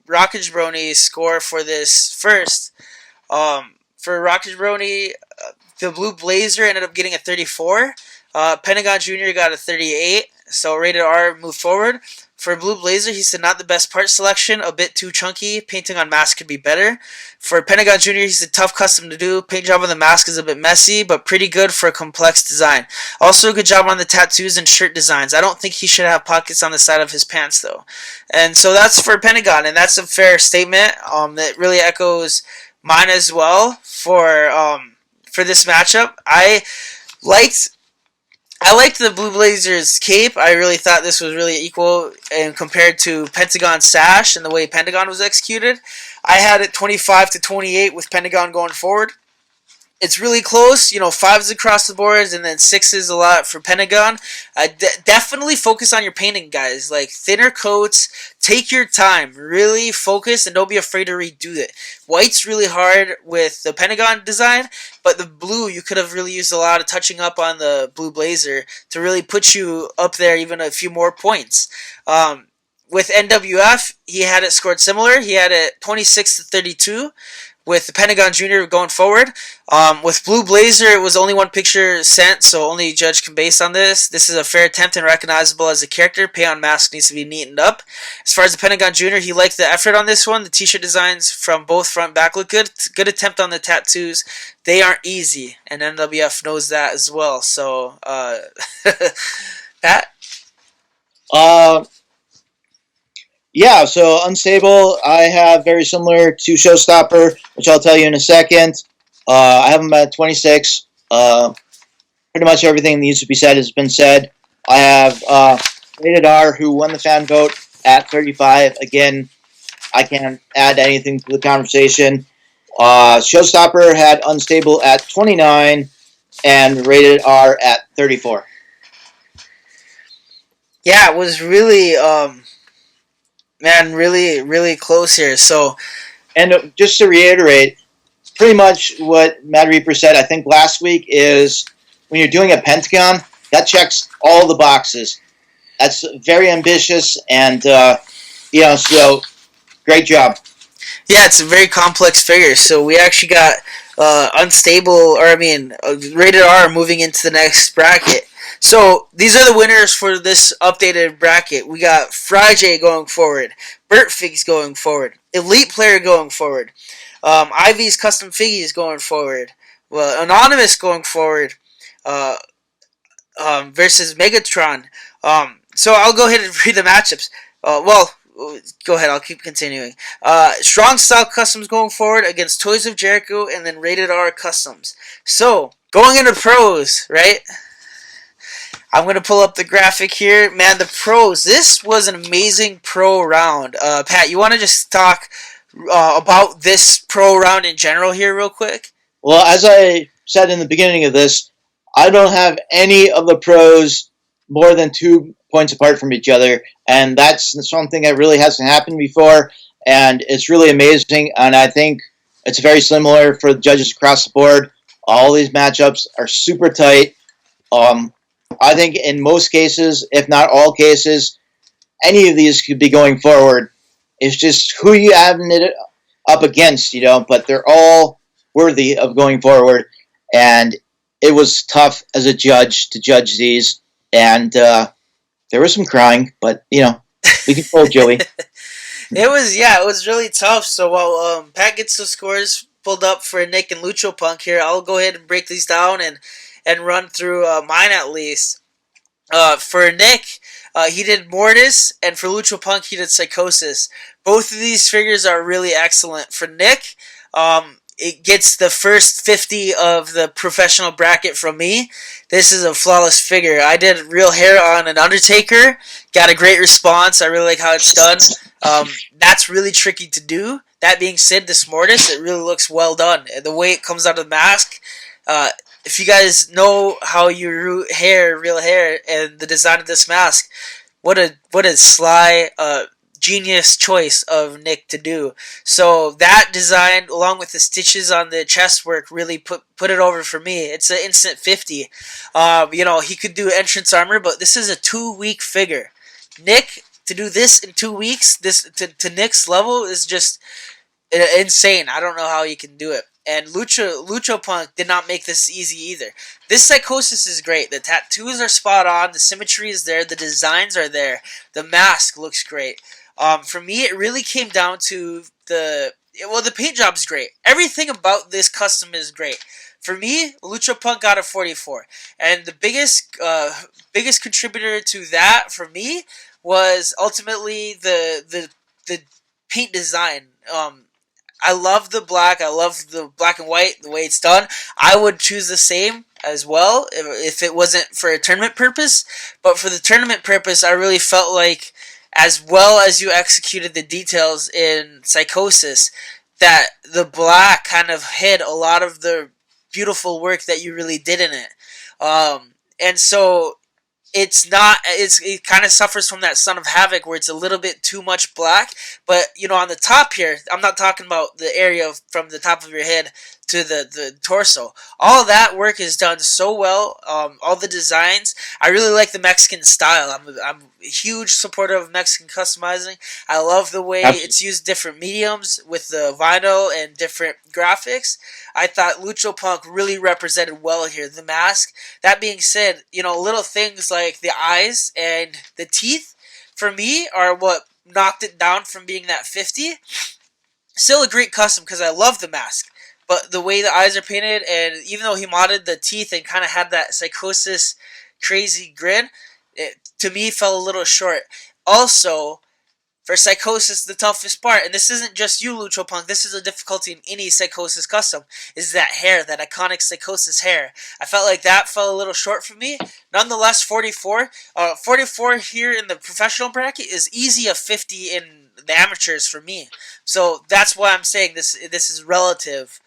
Rocket Jabroni's score for this first. For Rocket Jabroni, the Blue Blazer ended up getting a 34. Pentagon Jr. got a 38, so Rated R moved forward. For Blue Blazer, he said not the best part selection, a bit too chunky. Painting on mask could be better. For Pentagon Jr., he said tough custom to do. Paint job on the mask is a bit messy, but pretty good for a complex design. Also, a good job on the tattoos and shirt designs. I don't think he should have pockets on the side of his pants, though. And so that's for Pentagon, and that's a fair statement that really echoes mine as well. For for this matchup. Liked I liked the Blue Blazers cape. I really thought this was really equal and compared to Pentagon Sash and the way Pentagon was executed. I had it 25-28 with Pentagon going forward. It's really close, fives across the boards and then sixes a lot for Pentagon. Definitely focus on your painting, guys. Like thinner coats, take your time, really focus, and don't be afraid to redo it. White's really hard with the Pentagon design, but the blue, you could have really used a lot of touching up on the Blue Blazer to really put you up there even a few more points. With NWF, he had it scored similar. He had it 26-32. With the Pentagon Jr. going forward. With Blue Blazer, it was only one picture sent, so only judge can base on this. This is a fair attempt and recognizable as a character. Pay-on mask needs to be neatened up. As far as the Pentagon Jr., he liked the effort on this one. The t-shirt designs from both front and back look good. Good attempt on the tattoos. They aren't easy, and NWF knows that as well. So, Pat? Yeah, so Unstable, I have very similar to Showstopper, which I'll tell you in a second. I have them at 26. Pretty much everything that needs to be said has been said. I have Rated R, who won the fan vote, at 35. Again, I can't add anything to the conversation. Showstopper had Unstable at 29, and Rated R at 34. Yeah, it was really... really, really close here. So, and just to reiterate, pretty much what Mad Reaper said, I think last week, is when you're doing a Pentagon, that checks all the boxes. That's very ambitious, and so great job. Yeah, it's a very complex figure. So we actually got Rated R moving into the next bracket. So, these are the winners for this updated bracket. We got Fry-J going forward, Burt Figs going forward, Elite Player going forward, Ivy's Custom Figgies going forward, Anonymous going forward, versus Megatron. So, I'll go ahead and read the matchups. Go ahead, I'll keep continuing. Strong Style Customs going forward against Toys of Jericho and then Rated R Customs. So, going into pros, right? I'm going to pull up the graphic here. Man, the pros. This was an amazing pro round. Pat, you want to just talk about this pro round in general here real quick? Well, as I said in the beginning of this, I don't have any of the pros more than 2 points apart from each other, and that's something that really hasn't happened before, and it's really amazing, and I think it's very similar for the judges across the board. All these matchups are super tight. I think in most cases, if not all cases, any of these could be going forward. It's just who you have it up against, but they're all worthy of going forward. And it was tough as a judge to judge these. And there was some crying, but, we can hold Joey. It was really tough. So while Pat gets the scores pulled up for Nick and Lucho Punk here, I'll go ahead and break these down and run through mine at least. For Nick, he did Mortis, and for Lucho Punk, he did Psychosis. Both of these figures are really excellent. For Nick, it gets the first 50 of the professional bracket from me. This is a flawless figure. I did real hair on an Undertaker, got a great response. I really like how it's done. That's really tricky to do. That being said, this Mortis, it really looks well done. The way it comes out of the mask, if you guys know how you root real hair, and the design of this mask, what a sly, genius choice of Nick to do. So that design, along with the stitches on the chest work, really put it over for me. It's an instant 50. He could do entrance armor, but this is a 2-week figure. Nick, to do this in 2 weeks, this to Nick's level is just insane. I don't know how he can do it. And Lucho Punk did not make this easy either. This Psychosis is great. The tattoos are spot on. The symmetry is there. The designs are there. The mask looks great. For me, it really came down to the paint job is great. Everything about this custom is great. For me, Lucho Punk got a 44. And the biggest contributor to that, for me, was ultimately the paint design. I love the black. I love the black and white, the way it's done. I would choose the same as well if it wasn't for a tournament purpose. But for the tournament purpose, I really felt like, as well as you executed the details in Psychosis, that the black kind of hid a lot of the beautiful work that you really did in it. And so it kind of suffers from that Son of Havoc where it's a little bit too much black. But on the top here, I'm not talking about the area from the top of your head to the torso. All that work is done so well. All the designs, I really like the Mexican style. I'm a huge supporter of Mexican customizing. I love the way it's used different mediums with the vinyl and different graphics. I thought Lucho Punk really represented well here. The mask. That being said, little things like the eyes and the teeth, for me, are what knocked it down from being that 50. Still a great custom because I love the mask. But the way the eyes are painted, and even though he modded the teeth and kind of had that Psychosis crazy grin, it, to me, fell a little short. Also, for Psychosis, the toughest part, and this isn't just you, Lucho Punk, this is a difficulty in any Psychosis custom, is that hair, that iconic Psychosis hair. I felt like that fell a little short for me. Nonetheless, 44. 44 here in the professional bracket is easy a 50 in the amateurs for me. So that's why I'm saying this is relative.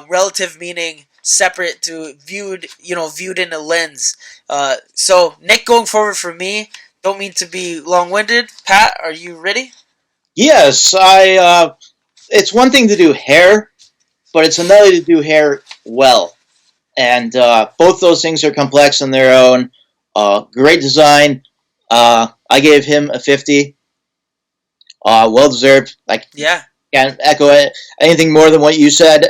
Relative meaning separate to viewed in a lens. So Nick going forward for me. Don't mean to be long-winded. Pat, are you ready? Yes, I. It's one thing to do hair, but it's another to do hair well, and both those things are complex on their own. Great design. I gave him a 50. Well deserved. I can't echo anything more than what you said.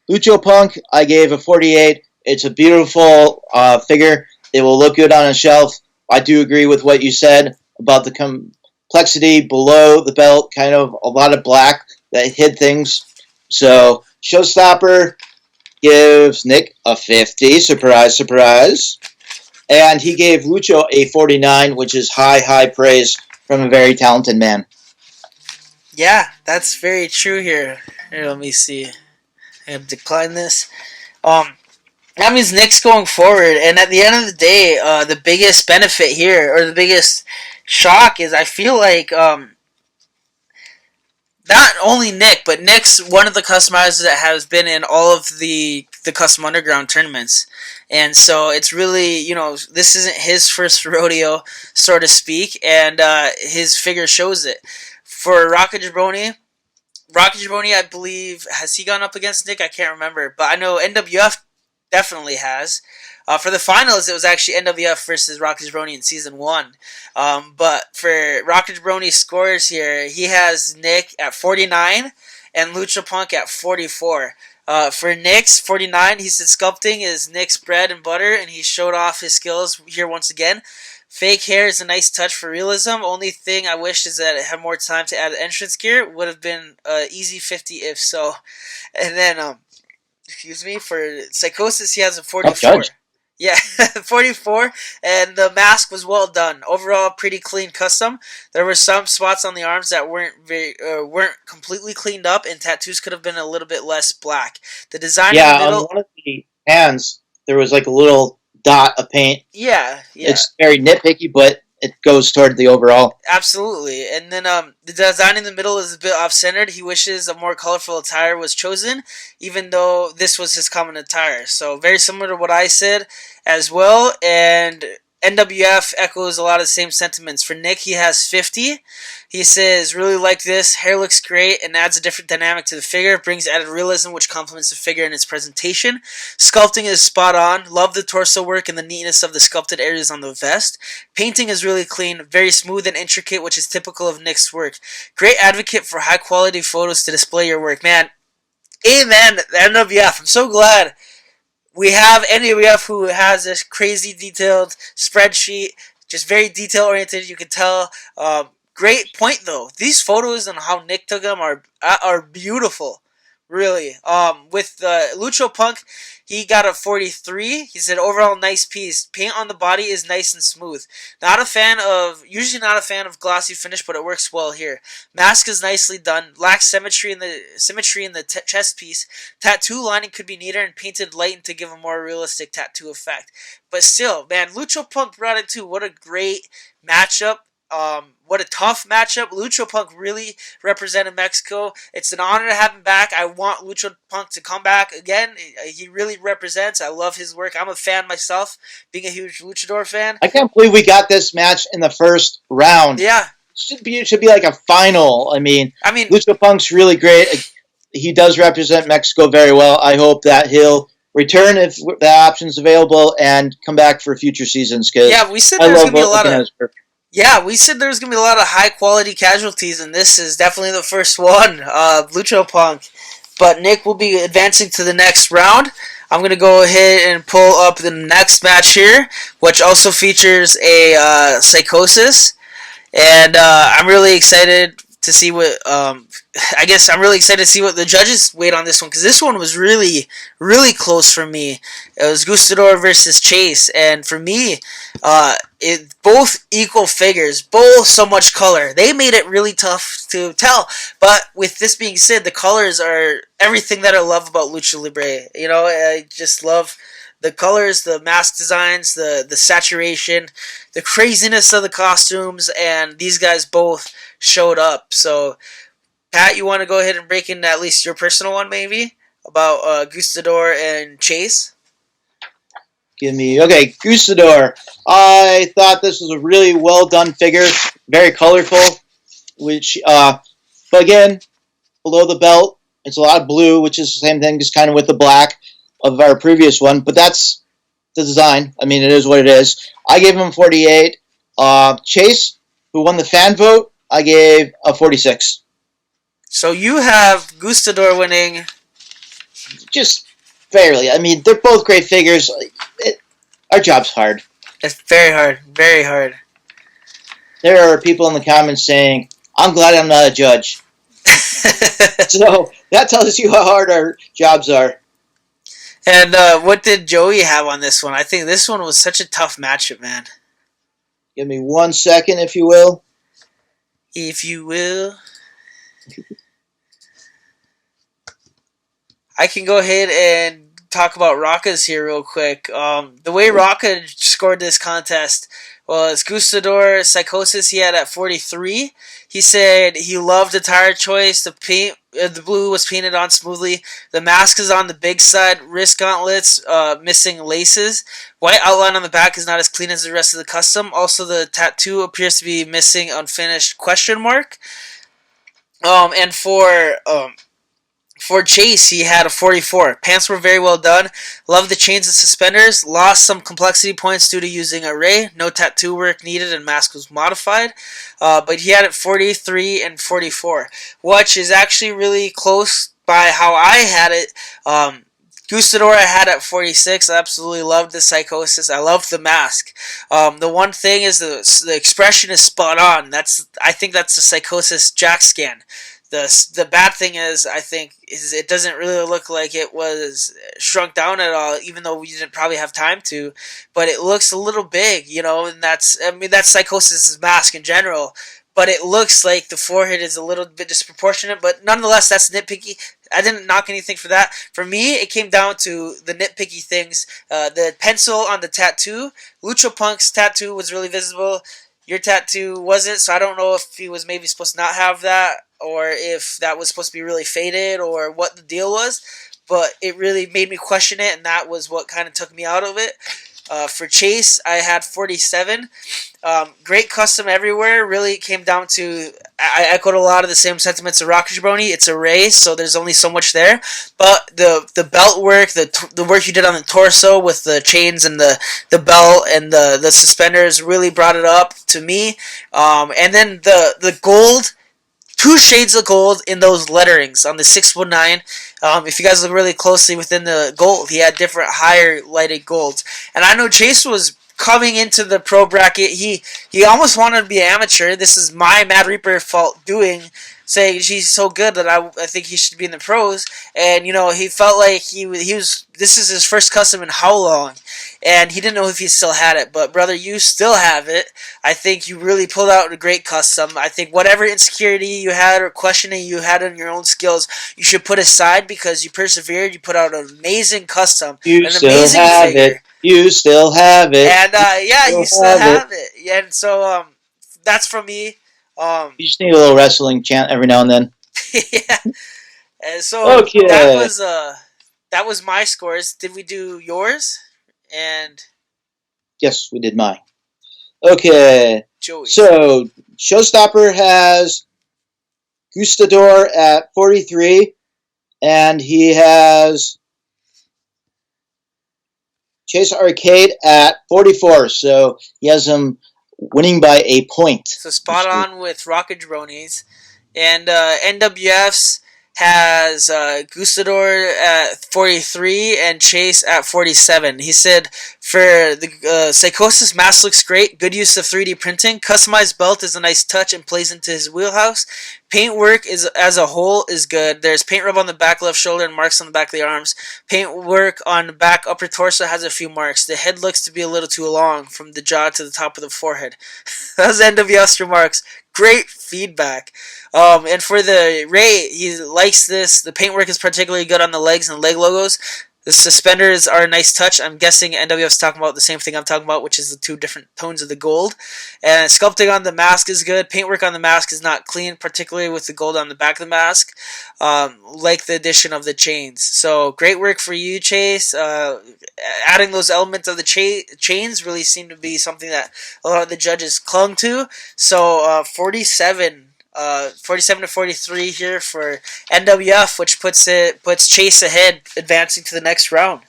Lucho Punk, I gave a 48. It's a beautiful figure. It will look good on a shelf. I do agree with what you said about the complexity below the belt, kind of a lot of black that hid things. So, Showstopper gives Nick a 50. Surprise, surprise. And he gave Lucho a 49, which is high praise from a very talented man. Yeah, that's very true here. Here, let me see. I have to decline this. That means Nick's going forward, and at the end of the day, the biggest benefit here, or the biggest shock, is I feel like not only Nick, but Nick's one of the customizers that has been in all of the Custom Underground tournaments. And so it's really, this isn't his first rodeo, so to speak, and his figure shows it. For Rocket Jabroni, I believe, has he gone up against Nick? I can't remember, but I know NWF definitely has. For the finals, it was actually NWF versus Rocket Jabroni in Season 1. But for Rocket Jabroni's scores here, he has Nick at 49 and Lucha Punk at 44. For Nick's 49, he said sculpting is Nick's bread and butter, and he showed off his skills here once again. Fake hair is a nice touch for realism. Only thing I wish is that it had more time to add entrance gear. Would have been easy 50 if so. And then, for Psychosis, he has a 44. Yeah, 44, and the mask was well done. Overall, pretty clean custom. There were some spots on the arms that weren't completely cleaned up, and tattoos could have been a little bit less black. The design in the middle, on one of the hands, there was like a little dot of paint. Yeah. It's very nitpicky, but it goes toward the overall. Absolutely. And then the design in the middle is a bit off-centered. He wishes a more colorful attire was chosen, even though this was his common attire. So very similar to what I said as well. And NWF echoes a lot of the same sentiments. For Nick, he has 50. He says, really like this. Hair looks great and adds a different dynamic to the figure. Brings added realism, which complements the figure in its presentation. Sculpting is spot on. Love the torso work and the neatness of the sculpted areas on the vest. Painting is really clean, very smooth and intricate, which is typical of Nick's work. Great advocate for high quality photos to display your work. Man, amen, NWF. I'm so glad we have NWF who has this crazy detailed spreadsheet, just very detail oriented. You can tell. Great point though. These photos and how Nick took them are beautiful. Really. With Lucho Punk, he got a 43. He said overall nice piece. Paint on the body is nice and smooth. Usually not a fan of glossy finish, but it works well here. Mask is nicely done. Lacks symmetry in the chest piece. Tattoo lining could be neater and painted lightened to give a more realistic tattoo effect. But still, man, Lucho Punk brought it too. What a great matchup. What a tough matchup. Lucho Punk really represented Mexico. It's an honor to have him back. I want Lucho Punk to come back again. He really represents. I love his work. I'm a fan myself, being a huge luchador fan. I can't believe we got this match in the first round. Yeah. It should be like a final. I mean, Lucho Punk's really great. He does represent Mexico very well. I hope that he'll return if the option's available and come back for future seasons. Yeah, we said there's going to be a lot of... Yeah, we said there's going to be a lot of high-quality casualties, and this is definitely the first one, Lucho Punk. But Nick will be advancing to the next round. I'm going to go ahead and pull up the next match here, which also features a Psychosis. And I'm really excited to see what... I'm really excited to see what the judges weighed on this one, because this one was really, really close for me. It was Gustador versus Chase, and for me, both equal figures, both so much color. They made it really tough to tell. But with this being said, the colors are everything that I love about Lucha Libre. You know, I just love the colors, the mask designs, the saturation, the craziness of the costumes, and these guys both showed up. So, Pat, you want to go ahead and break in at least your personal one, maybe, about Gustador and Chase? Okay, Gustador. I thought this was a really well done figure, very colorful. But again, below the belt, it's a lot of blue, which is the same thing, just kind of with the black of our previous one. But that's the design. I mean, it is what it is. I gave him 48. Chase, who won the fan vote, I gave a 46. So you have Gustador winning. Just fairly. I mean, they're both great figures. Our job's hard. It's very hard. Very hard. There are people in the comments saying, I'm glad I'm not a judge. So that tells you how hard our jobs are. And what did Joey have on this one? I think this one was such a tough matchup, man. Give me 1 second, if you will. If you will. I can go ahead and talk about Rocca's here real quick. The way Rocca scored this contest was Gustador Psychosis he had at 43. He said he loved the tire choice. The paint, the blue was painted on smoothly. The mask is on the big side. Wrist gauntlets missing laces. White outline on the back is not as clean as the rest of the custom. Also, the tattoo appears to be missing unfinished question mark. And for Chase, he had a 44. Pants were very well done. Loved the chains and suspenders. Lost some complexity points due to using a ray. No tattoo work needed and mask was modified. But he had it 43 and 44, which is actually really close by how I had it. Gustador I had at 46. I absolutely loved the Psychosis. I loved the mask. The one thing is the expression is spot on. I think that's the Psychosis Jack scan. The bad thing is, I think, is it doesn't really look like it was shrunk down at all, even though we didn't probably have time to. But it looks a little big, you know, and that's Psychosis' mask in general. But it looks like the forehead is a little bit disproportionate. But nonetheless, that's nitpicky. I didn't knock anything for that. For me, it came down to the nitpicky things. The pencil on the tattoo. Lucho Punk's tattoo was really visible. Your tattoo wasn't, so I don't know if he was maybe supposed to not have that, or if that was supposed to be really faded, or what the deal was. But it really made me question it, and that was what kind of took me out of it. For Chase, I had 47. Great custom everywhere. Really came down to, I echoed a lot of the same sentiments of Rocky Jabroni. It's a race, so there's only so much there. But the belt work, the work you did on the torso with the chains and the belt and the suspenders really brought it up to me. And then the gold, 2 shades of gold in those letterings on the 619. If you guys look really closely within the gold, he had different higher lighted golds. And I know Chase was coming into the pro bracket. He almost wanted to be amateur. This is my Mad Reaper fault doing. saying he's so good that I think he should be in the pros. And he felt like he was. This is his first custom in how long, and he didn't know if he still had it. But brother, you still have it. I think you really pulled out a great custom. I think whatever insecurity you had or questioning you had on your own skills, you should put aside because you persevered. You put out an amazing custom, You an still amazing have figure. it. You still have it. And you still have it. And so that's from me. You just need a little wrestling chant every now and then. Yeah. And so Okay. that was my scores. Did we do yours? And Yes, we did mine. Okay. Joey's. So, Showstopper has Gustador at 43, and he has Chase Arcade at 44. So, he has him winning by a point. So, spot on with Rocket Drones. And NWF's has Gustador at 43 and Chase at 47. He said, for the Psychosis mask looks great, good use of 3D printing, customized belt is a nice touch and plays into his wheelhouse, paint work is as a whole is good, there's paint rub on the back left shoulder and marks on the back of the arms, paint work on the back upper torso has a few marks, the head looks to be a little too long from the jaw to the top of the forehead. That was NWF's remarks. Great feedback. And for the Ray, he likes this. The paintwork is particularly good on the legs and leg logos. The suspenders are a nice touch. I'm guessing NWF's talking about the same thing I'm talking about, which is the two different tones of the gold. And sculpting on the mask is good. Paintwork on the mask is not clean, particularly with the gold on the back of the mask, like the addition of the chains. So great work for you, Chase. Adding those elements of the chains really seemed to be something that a lot of the judges clung to. So 47 to 43 here for NWF, which puts Chase ahead, advancing to the next round.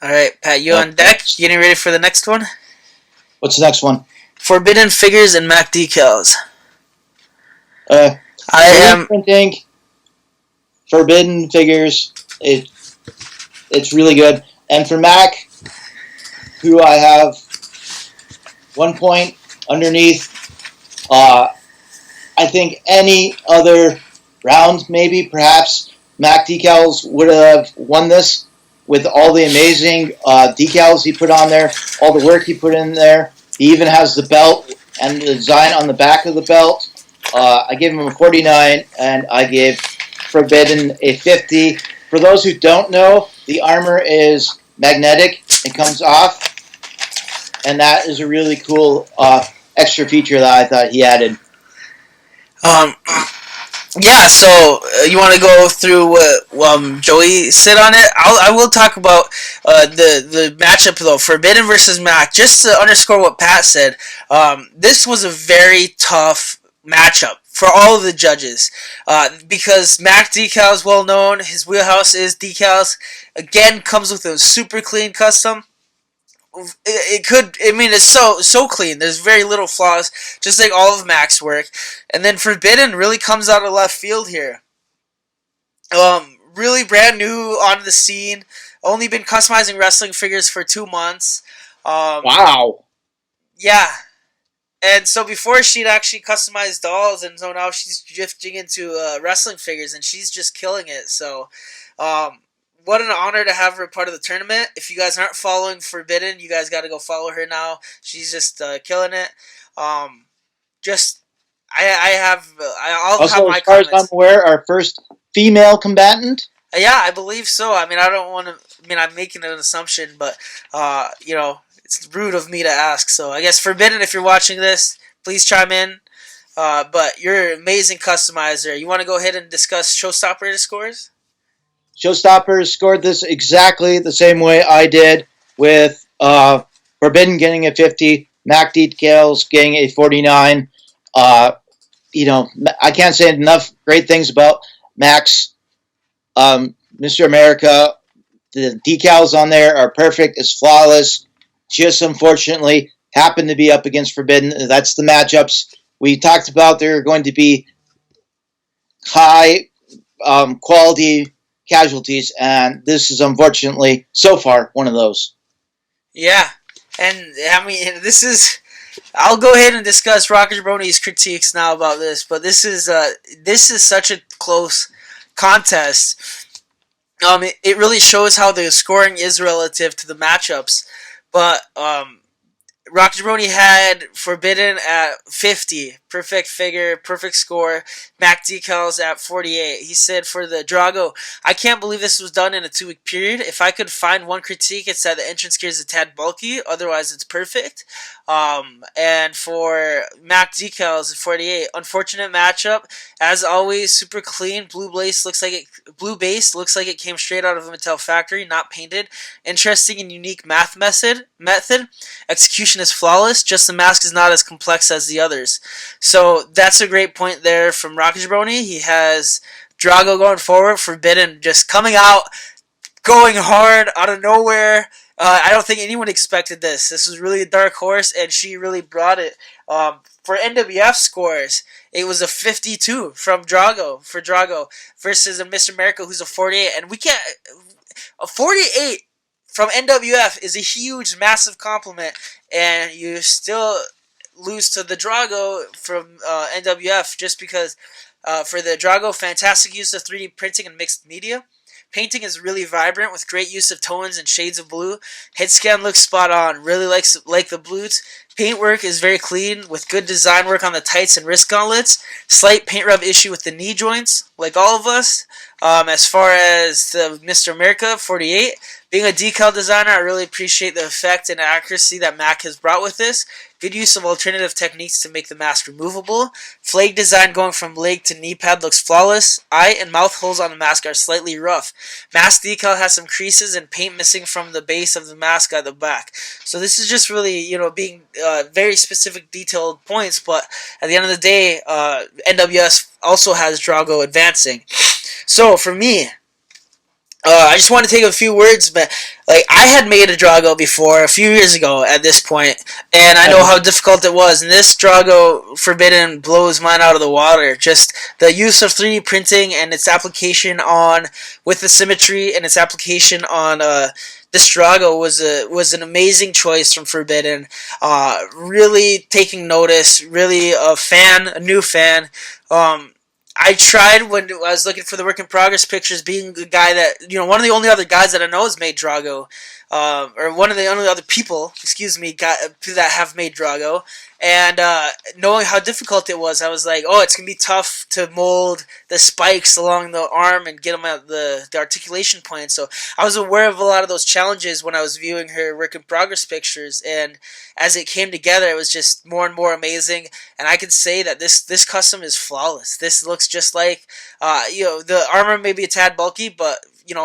All right, Pat, you on deck? You getting ready for the next one? What's the next one? Forbidden Figures and Mac Decals. I am printing Forbidden Figures. It's really good, and for Mac, who I have 1 point underneath. I think any other round, maybe, perhaps, Mac Decals would have won this with all the amazing decals he put on there, all the work he put in there. He even has the belt and the design on the back of the belt. I gave him a 49, and I gave Forbidden a 50. For those who don't know, the armor is magnetic. It comes off. And that is a really cool extra feature that I thought he added. Yeah, so you want to go through what Joey said on it? I will talk about the matchup, though. Forbidden versus Mac. Just to underscore what Pat said, this was a very tough matchup for all of the judges because Mac Decals, well known, his wheelhouse is decals. Again, comes with a super clean custom. It's so clean. There's very little flaws, just like all of Mac's work. And then Forbidden really comes out of left field here. Really brand new on the scene. Only been customizing wrestling figures for 2 months. Wow. Yeah. And so before she'd actually customized dolls, and so now she's drifting into wrestling figures, and she's just killing it. So, what an honor to have her part of the tournament. If you guys aren't following Forbidden, you guys got to go follow her now. She's just killing it. I'll Also, have my as far as comments. I'm aware, our first female combatant. Yeah, I believe so. I mean, I don't want to. I mean, I'm making an assumption, but it's rude of me to ask. So I guess Forbidden, if you're watching this, please chime in. But you're an amazing customizer. You want to go ahead and discuss Showstopper scores? Showstoppers scored this exactly the same way I did, with Forbidden getting a 50, Mac Decals getting a 49. I can't say enough great things about Mac's Mr. America. The decals on there are perfect. It's flawless. Just unfortunately happened to be up against Forbidden. That's the matchups we talked about. There are going to be high quality casualties, and this is unfortunately so far one of those. Yeah, And I mean, this is. I'll go ahead and discuss Rocket Jabroni's critiques now about this, but this is such a close contest. It really shows how the scoring is relative to the matchups, but Rock Jabroni had Forbidden at 50. Perfect figure, perfect score. Mac Decals at 48. He said for the Drago, I can't believe this was done in a 2-week period. If I could find one critique, it's that the entrance gear is a tad bulky. Otherwise, it's perfect. And for Mac Decals at 48, unfortunate matchup. As always, super clean. Blue base looks like it came straight out of a Mattel factory, not painted. Interesting and unique method. Execution is flawless, just the mask is not as complex as the others. So that's a great point there from Rocket Jabroni. He has Drago going forward, Forbidden just coming out, going hard out of nowhere. I don't think anyone expected this. This was really a dark horse, and she really brought it. For NWF scores, it was a 52 from Drago for Drago versus a Mr. America who's a 48, and we can't. A 48 from NWF is a huge, massive compliment, and you still lose to the Drago from NWF just because for the Drago, fantastic use of 3D printing and mixed media. Painting is really vibrant with great use of tones and shades of blue. Head scan looks spot on. Really like the blues. Paintwork is very clean with good design work on the tights and wrist gauntlets. Slight paint rub issue with the knee joints, like all of us. As far as the Mr. America 48, being a decal designer, I really appreciate the effect and accuracy that Mac has brought with this. Good use of alternative techniques to make the mask removable. Flag design going from leg to knee pad looks flawless. Eye and mouth holes on the mask are slightly rough. Mask decal has some creases and paint missing from the base of the mask at the back. So this is just really, being very specific, detailed points. But at the end of the day, NWS also has Drago advancing. So for me, I just want to take a few words, but I had made a Drago before a few years ago at this point, and I know how difficult it was. And this Drago Forbidden blows mine out of the water. Just the use of 3D printing and its application on with the symmetry and its application on this Drago was an amazing choice from Forbidden. Really taking notice. Really a new fan. I tried when I was looking for the work in progress pictures, being the guy that, one of the only other guys that I know has made Drago, or one of the only other people, that have made Drago, and knowing how difficult it was, I was like, oh, it's going to be tough to mold the spikes along the arm and get them at the articulation point. So I was aware of a lot of those challenges when I was viewing her work in progress pictures, and as it came together, it was just more and more amazing, and I can say that this custom is flawless. This looks just like, the armor may be a tad bulky, but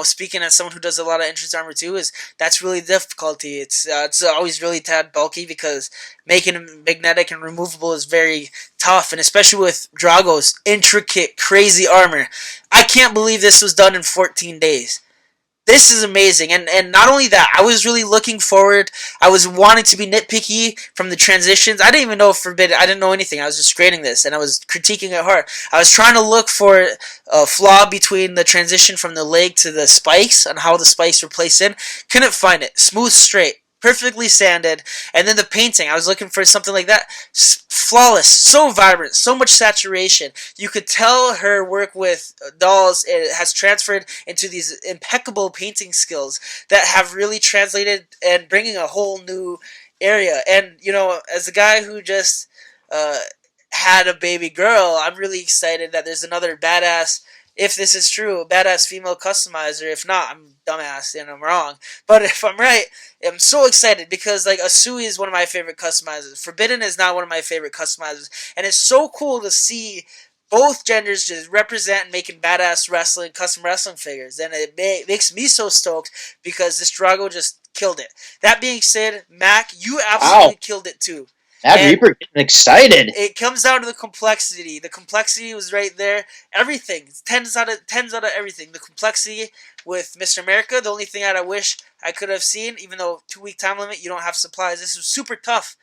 speaking as someone who does a lot of entrance armor too, that's really the difficulty. It's always really tad bulky because making them magnetic and removable is very tough, and especially with Drago's intricate, crazy armor. I can't believe this was done in 14 days. This is amazing, and not only that, I was really looking forward. I was wanting to be nitpicky from the transitions. I didn't even know Forbidden. I didn't know anything. I was just grading this, and I was critiquing it hard. I was trying to look for a flaw between the transition from the leg to the spikes, on how the spikes were placed in. Couldn't find it. Smooth, straight. Perfectly sanded, and then the painting, I was looking for something like that. Flawless, so vibrant, so much saturation. You could tell her work with dolls has transferred into these impeccable painting skills that have really translated and bringing a whole new area. And as a guy who just had a baby girl, I'm really excited that there's another badass. If this is true, a badass female customizer. If not, I'm dumbass and I'm wrong. But if I'm right, I'm so excited because Asui is one of my favorite customizers. Forbidden is not one of my favorite customizers. And it's so cool to see both genders just represent and making badass custom wrestling figures. And it makes me so stoked because this Drago just killed it. That being said, Mac, you absolutely killed it too. That Reaper getting excited. It comes down to the complexity. The complexity was right there. Everything. 10s out of everything. The complexity with Mr. America. The only thing that I wish I could have seen, even though 2-week time limit, you don't have supplies. This was super tough.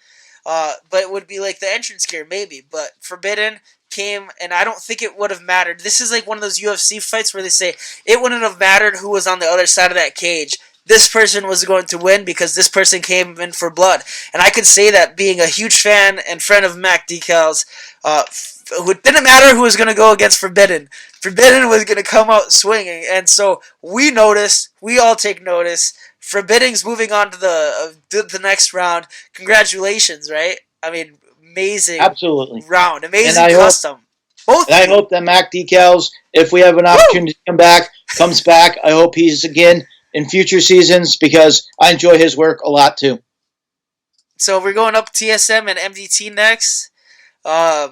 But it would be like the entrance gear, maybe. But Forbidden came, and I don't think it would have mattered. This is like one of those UFC fights where they say, it wouldn't have mattered who was on the other side of that cage. this person was going to win because this person came in for blood. And I could say that being a huge fan and friend of Mac Decals, it didn't matter who was going to go against Forbidden. Forbidden was going to come out swinging. And so we noticed, we all take notice. Forbidden's moving on to the next round. Congratulations, right? I mean, amazing Absolutely. round. Amazing And I custom. Both And I hope that Mac Decals, if we have an opportunity to come back, comes back. I hope he's again in future seasons because I enjoy his work a lot too. So we're going up TSM and MDT next. I'll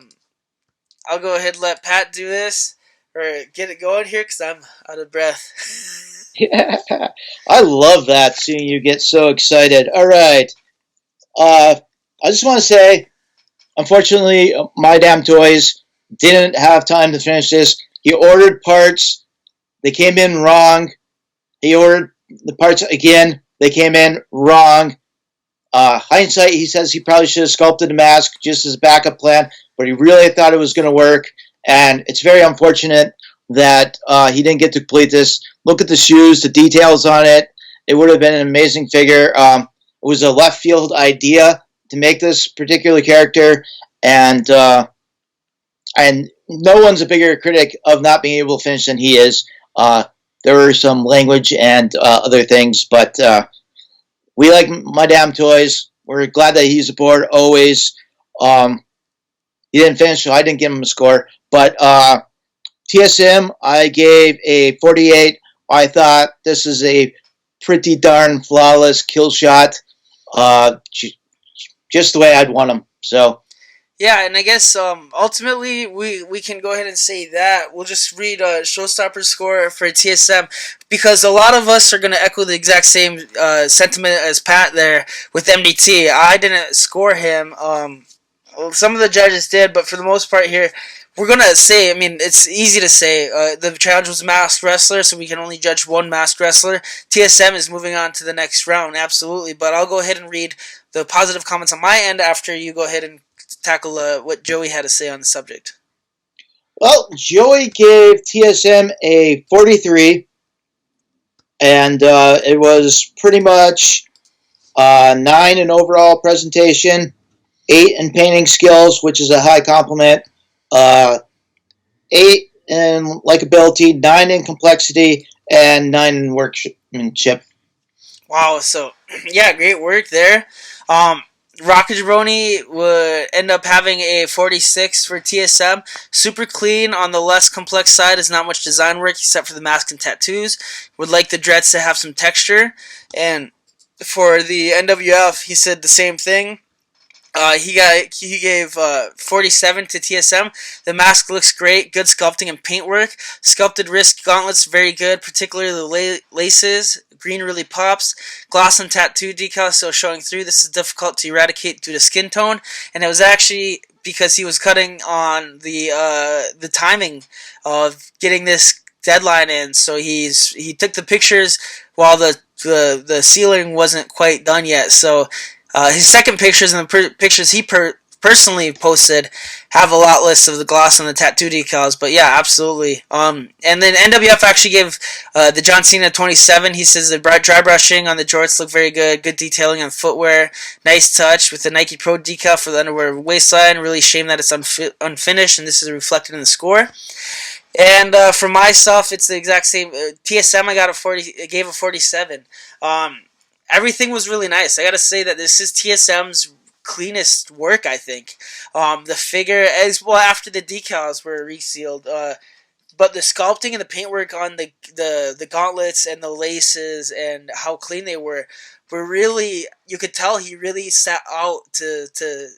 go ahead and let Pat do this or get it going here because I'm out of breath. Yeah, I love that, seeing you get so excited. All right. I just want to say, unfortunately, My Damn Toys didn't have time to finish this. He ordered parts. They came in wrong. He ordered the parts again. They came in wrong. Hindsight, he says he probably should have sculpted the mask just as a backup plan, but he really thought it was going to work. And it's very unfortunate that he didn't get to complete this. Look at the shoes, the details on it. It would have been an amazing figure. It was a left field idea to make this particular character, and no one's a bigger critic of not being able to finish than he is. There were some language and other things, but we like My Damn Toys. We're glad that he's aboard always. He didn't finish, so I didn't give him a score. But TSM, I gave a 48. I thought this is a pretty darn flawless kill shot. Just the way I'd want him. So. Yeah, and I guess ultimately we can go ahead and say that. We'll just read Showstopper score for TSM because a lot of us are going to echo the exact same sentiment as Pat there with MDT. I didn't score him. Some of the judges did, but for the most part here, we're going to say, I mean, it's easy to say. The challenge was Masked Wrestler, so we can only judge one Masked Wrestler. TSM is moving on to the next round, absolutely. But I'll go ahead and read the positive comments on my end after you go ahead and tackle what Joey had to say on the subject. Well, Joey gave TSM a 43, and it was pretty much 9 in overall presentation, 8 in painting skills, which is a high compliment, 8 in likability, 9 in complexity, and 9 in workmanship. Wow, so, yeah, great work there. Rocket Jabroni would end up having a 46 for TSM. Super clean on the less complex side. Is not much design work except for the mask and tattoos. Would like the dreads to have some texture. And for the NWF, he said the same thing. He gave 47 to TSM. The mask looks great, good sculpting and paintwork. Sculpted wrist gauntlets very good, particularly the laces. Green really pops. Gloss and tattoo decals still showing through. This is difficult to eradicate due to skin tone, and it was actually because he was cutting on the timing of getting this deadline in. So he took the pictures while the sealing wasn't quite done yet. So. His second pictures and the pictures he personally posted have a lot less of the gloss and the tattoo decals, but yeah, absolutely. And then NWF actually gave the John Cena 27. He says the dry brushing on the jorts look very good, good detailing on footwear, nice touch with the Nike Pro decal for the underwear waistline. Really shame that it's unfinished, and this is reflected in the score. And for myself, it's the exact same. TSM, I gave a 47. Everything was really nice. I gotta say that this is TSM's cleanest work, I think. The figure, as well after the decals were resealed, but the sculpting and the paintwork on the gauntlets and the laces and how clean they were really, you could tell he really set out to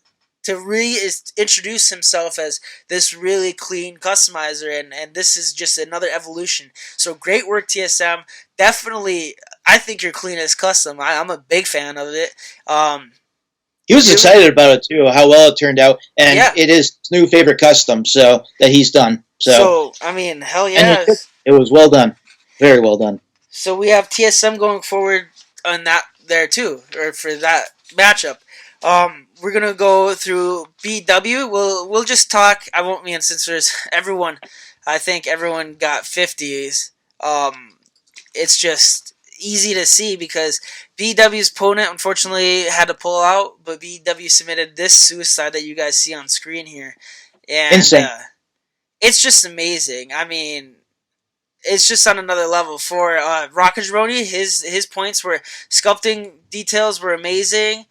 reintroduce himself as this really clean customizer, and this is just another evolution. So great work, TSM. Definitely, I think your cleanest custom. I'm a big fan of it. He was excited about it too, how well it turned out, and yeah. It is his new favorite custom, so that he's done. So I mean, hell yeah, it was well done, very well done. So we have TSM going forward on that there too, or for that matchup. We're gonna go through BW. We'll just talk. I won't mean since there's everyone. I think everyone got 50s. It's just easy to see because BW's opponent unfortunately had to pull out, but BW submitted this suicide that you guys see on screen here, and Insane. it's just amazing. I mean, it's just on another level. For Rocket Roni, his points were sculpting details were amazing.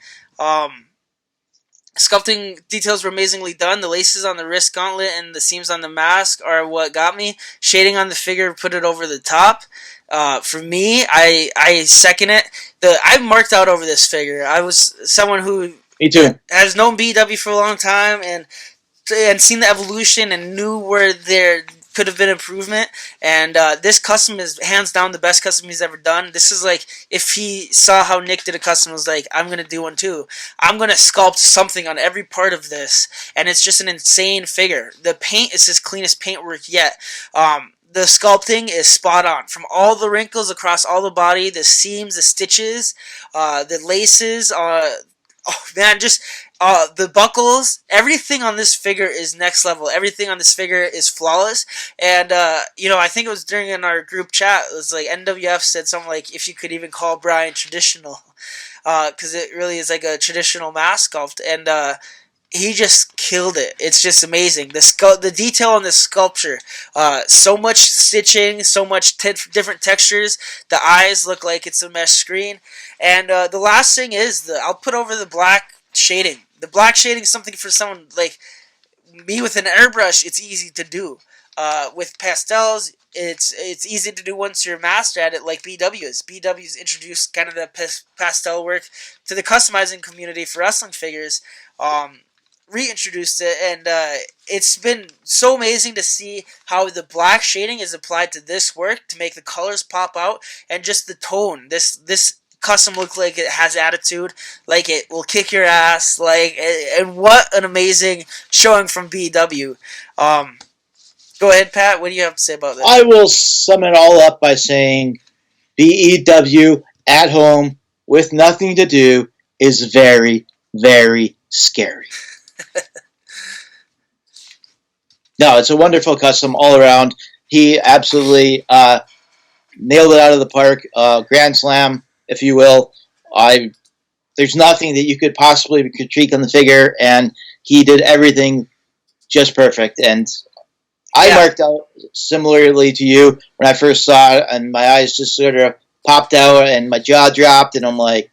Sculpting details were amazingly done. The laces on the wrist gauntlet and the seams on the mask are what got me. Shading on the figure put it over the top. For me, I second it. I marked out over this figure. I was someone who Me too. has known BW for a long time and seen the evolution and knew where there could have been improvement. And this custom is hands down the best custom he's ever done. This is like if he saw how Nick did a custom, was like, I'm gonna do one too. I'm gonna sculpt something on every part of this, and it's just an insane figure. The paint is his cleanest paintwork yet. The sculpting is spot on. From all the wrinkles across all the body, the seams, the stitches, the laces, oh man, just the buckles, everything on this figure is next level. Everything on this figure is flawless. And I think it was during in our group chat, it was like NWF said something like, if you could even call Brian traditional, because it really is like a traditional mask sculpt, and he just killed it. It's just amazing. The detail on this sculpture, so much stitching, so much different textures. The eyes look like it's a mesh screen. And the last thing is, I'll put over the black shading. The black shading is something for someone like me with an airbrush. It's easy to do. With pastels, it's easy to do once you're a master at it, like BW is. BW's introduced kind of the pastel work to the customizing community for wrestling figures. Reintroduced it, and it's been so amazing to see how the black shading is applied to this work to make the colors pop out, and just the tone. This custom looks like it has attitude, like it will kick your ass, and what an amazing showing from BW. Go ahead, Pat. What do you have to say about this? I will sum it all up by saying BEW at home with nothing to do is very, very scary. No, it's a wonderful custom all around. He absolutely nailed it out of the park. Grand slam, if you will. There's nothing that you could possibly critique on the figure, and he did everything just perfect. And I marked out similarly to you when I first saw it, and my eyes just sort of popped out, and my jaw dropped, and I'm like,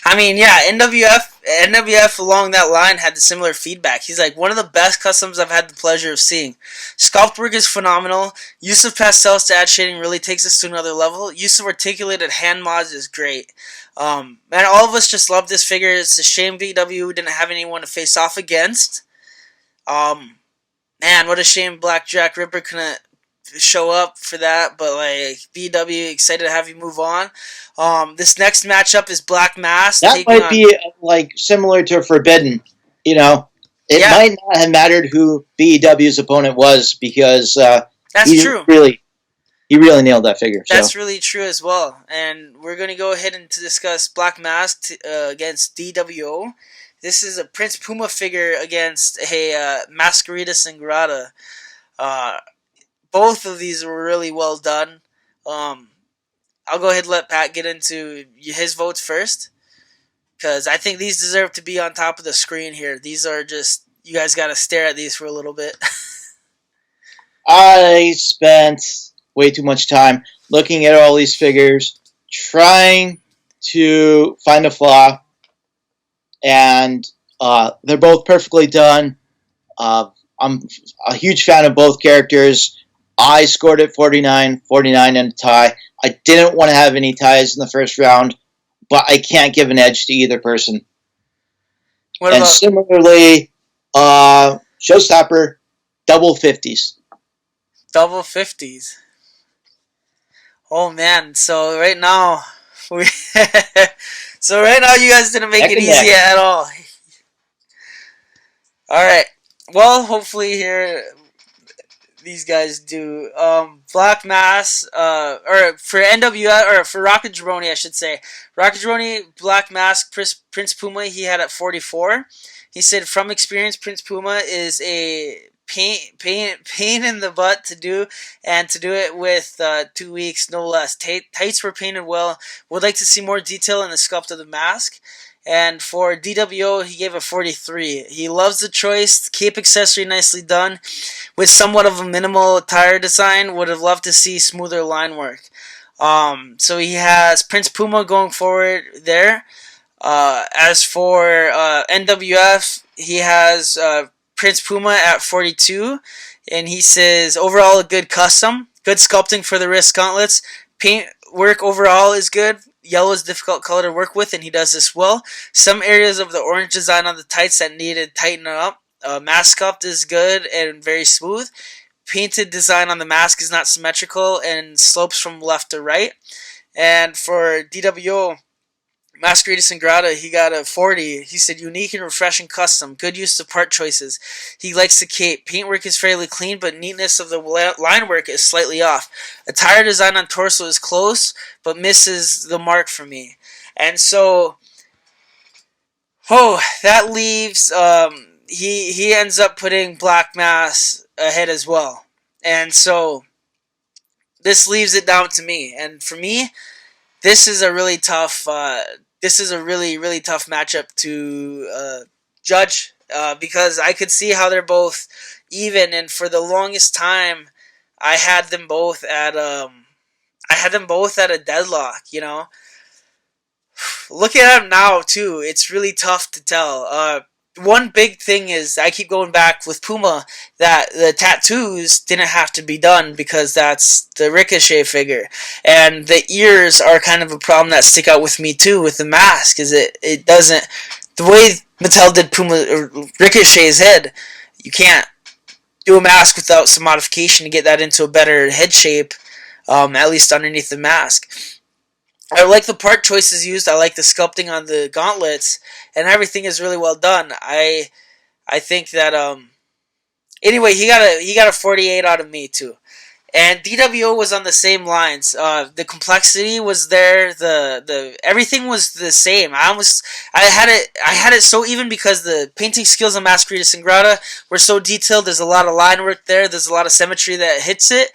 I mean, yeah, NWF along that line had the similar feedback. He's like, one of the best customs I've had the pleasure of seeing. Sculpt work is phenomenal. Use of pastels to add shading really takes us to another level. Use of articulated hand mods is great. Man, all of us just love this figure. It's a shame VW didn't have anyone to face off against. Man, what a shame Black Jack Ripper couldn't show up for that, but like BW, excited to have you move on. This next matchup is Black Mask. That might be like similar to Forbidden. You know, it might not have mattered who BEW's opponent was because that's true. He really nailed that figure. That's really true as well. And we're going to go ahead and to discuss Black Mask against DWO. This is a Prince Puma figure against a Masquerita Sangrada. Both of these were really well done. I'll go ahead and let Pat get into his votes first, because I think these deserve to be on top of the screen here. These are just, you guys got to stare at these for a little bit. I spent way too much time looking at all these figures, trying to find a flaw, and they're both perfectly done. I'm a huge fan of both characters. I scored at 49 and a tie. I didn't want to have any ties in the first round, but I can't give an edge to either person. And similarly, Showstopper, double 50s. Double 50s. Oh man, so right now you guys didn't make it easy at all. Alright. Well, hopefully here these guys do. Black Mass, or for NWF, or for Rocket Jabroni, I should say. Rocket Jabroni, Black Mask, Prince Puma, he had at 44. He said, from experience, Prince Puma is a pain in the butt to do, and to do it with 2 weeks, no less. Tights were painted well. Would like to see more detail in the sculpt of the mask. And for DWO, he gave a 43. He loves the choice. Cape accessory nicely done. With somewhat of a minimal attire design, would have loved to see smoother line work. So he has Prince Puma going forward there. As for NWF, he has Prince Puma at 42. And he says, overall a good custom. Good sculpting for the wrist gauntlets. Paint work overall is good. Yellow is a difficult color to work with, and he does this well. Some areas of the orange design on the tights that needed tightening up. Mask sculpt is good and very smooth. Painted design on the mask is not symmetrical and slopes from left to right. And for DWO, Masquerade Sangrada, he got a 40. He said, unique and refreshing custom. Good use of part choices. He likes the cape. Paintwork is fairly clean, but neatness of the line work is slightly off. Attire design on torso is close, but misses the mark for me. And so, that leaves, he ends up putting Black Mass ahead as well. And so, this leaves it down to me. And for me, this is a really tough really tough matchup to judge because I could see how they're both even, and for the longest time I had them both at a deadlock, you know. Looking at them now too, it's really tough to tell. One big thing is I keep going back with Puma that the tattoos didn't have to be done because that's the Ricochet figure, and the ears are kind of a problem that stick out with me too with the mask. Is it doesn't, the way Mattel did Puma or Ricochet's head, you can't do a mask without some modification to get that into a better head shape, at least underneath the mask. I like the part choices used. I like the sculpting on the gauntlets, and everything is really well done. I think that anyway, he got a 48 out of me too. And DWO was on the same lines. The complexity was there. The everything was the same. I had it so even because the painting skills on Masquerade Sangrada were so detailed. There's a lot of line work there. There's a lot of symmetry that hits it.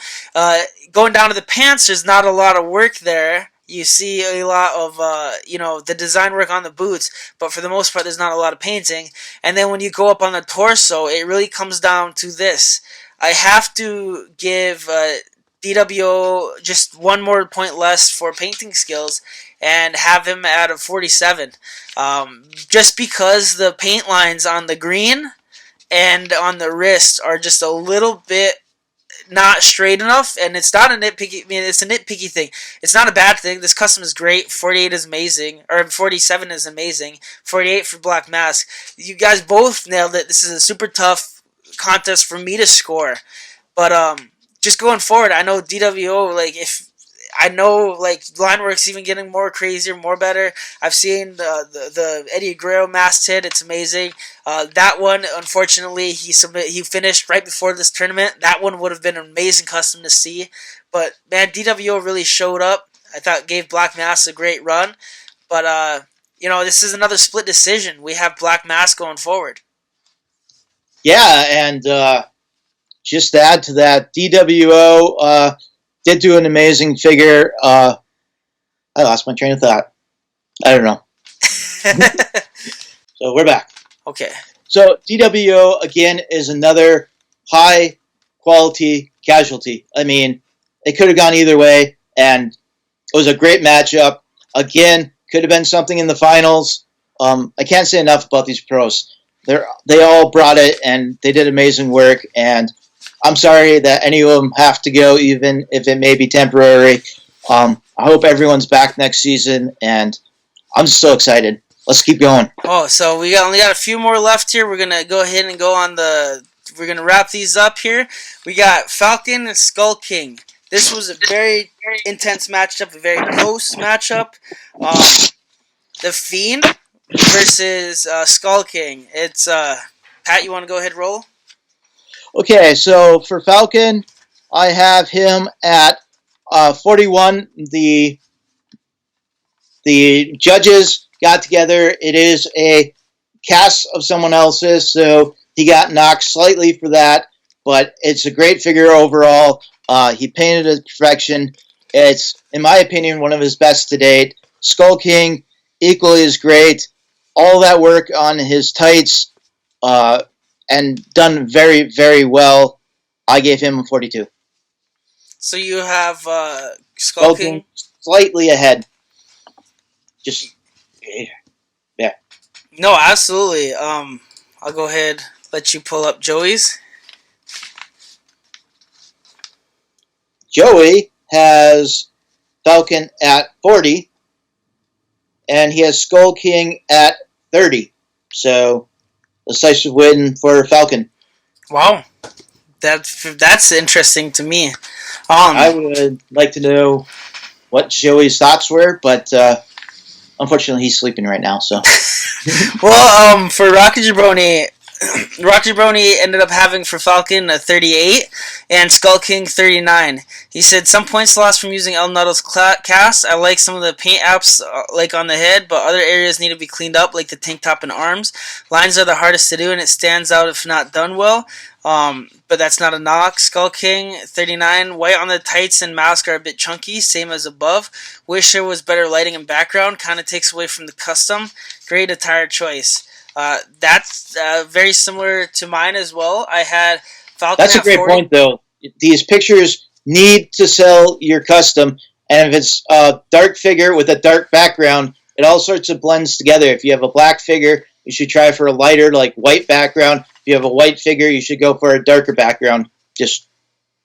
Going down to the pants, there's not a lot of work there. You see a lot of, the design work on the boots, but for the most part, there's not a lot of painting. And then when you go up on the torso, it really comes down to this. I have to give DWO just one more point less for painting skills and have him at a 47. Just because the paint lines on the green and on the wrist are just a little bit not straight enough, and it's not a nitpicky. I mean, it's a nitpicky thing. It's not a bad thing. This custom is great. 48 is amazing, or 47 is amazing. 48 for Black Mask. You guys both nailed it. This is a super tough contest for me to score, but just going forward, I know DWO. Line work's even getting more crazier, more better. I've seen the Eddie Guerrero masked hit. It's amazing. That one, unfortunately, he finished right before this tournament. That one would have been an amazing custom to see. But, man, DWO really showed up. I thought gave Black Mask a great run. But, this is another split decision. We have Black Mask going forward. Yeah, and just to add to that, DWO did do an amazing figure. I lost my train of thought. I don't know. So we're back. Okay. So DWO, again, is another high-quality casualty. I mean, it could have gone either way, and it was a great matchup. Again, could have been something in the finals. I can't say enough about these pros. They all brought it, and they did amazing work, and I'm sorry that any of them have to go, even if it may be temporary. I hope everyone's back next season, and I'm just so excited. Let's keep going. Oh, so we only got a few more left here. We're gonna go ahead and go on we're gonna wrap these up here. We got Falcon and Skull King. This was a very intense matchup, a very close matchup. The Fiend versus Skull King. It's Pat. You want to go ahead and roll? Okay, so for Falcon, I have him at 41. The judges got together. It is a cast of someone else's, so he got knocked slightly for that. but it's a great figure overall. He painted it to perfection. It's, in my opinion, one of his best to date. Skull King, equally as great. All that work on his tights, and done very, very well. I gave him a 42. So you have Skull Skull King King. slightly ahead. Just, yeah. No, absolutely. I'll go ahead, let you pull up Joey's. Joey has Falcon at 40, and he has Skull King at 30. So, a decisive win for Falcon. Wow, that's interesting to me. I would like to know what Joey's thoughts were, but unfortunately he's sleeping right now. So, Well, for Rocky Jabroni, Rocky Jabroni ended up having for Falcon a 38 and Skull King 39. He said some points lost from using El Nuttle's cast. I like some of the paint apps like on the head, but other areas need to be cleaned up, like the tank top and arms. Lines are the hardest to do, and it stands out if not done well. But that's not a knock. Skull King 39. White on the tights and mask are a bit chunky, same as above. Wish there was better lighting and background. Kind of takes away from the custom. Great attire choice. That's very similar to mine as well. I had Falcon. That's a great 40. point, though. These pictures need to sell your custom, and if it's a dark figure with a dark background, it all sorts of blends together. If you have a black figure, you should try for a lighter, like white background. If you have a white figure, you should go for a darker background. Just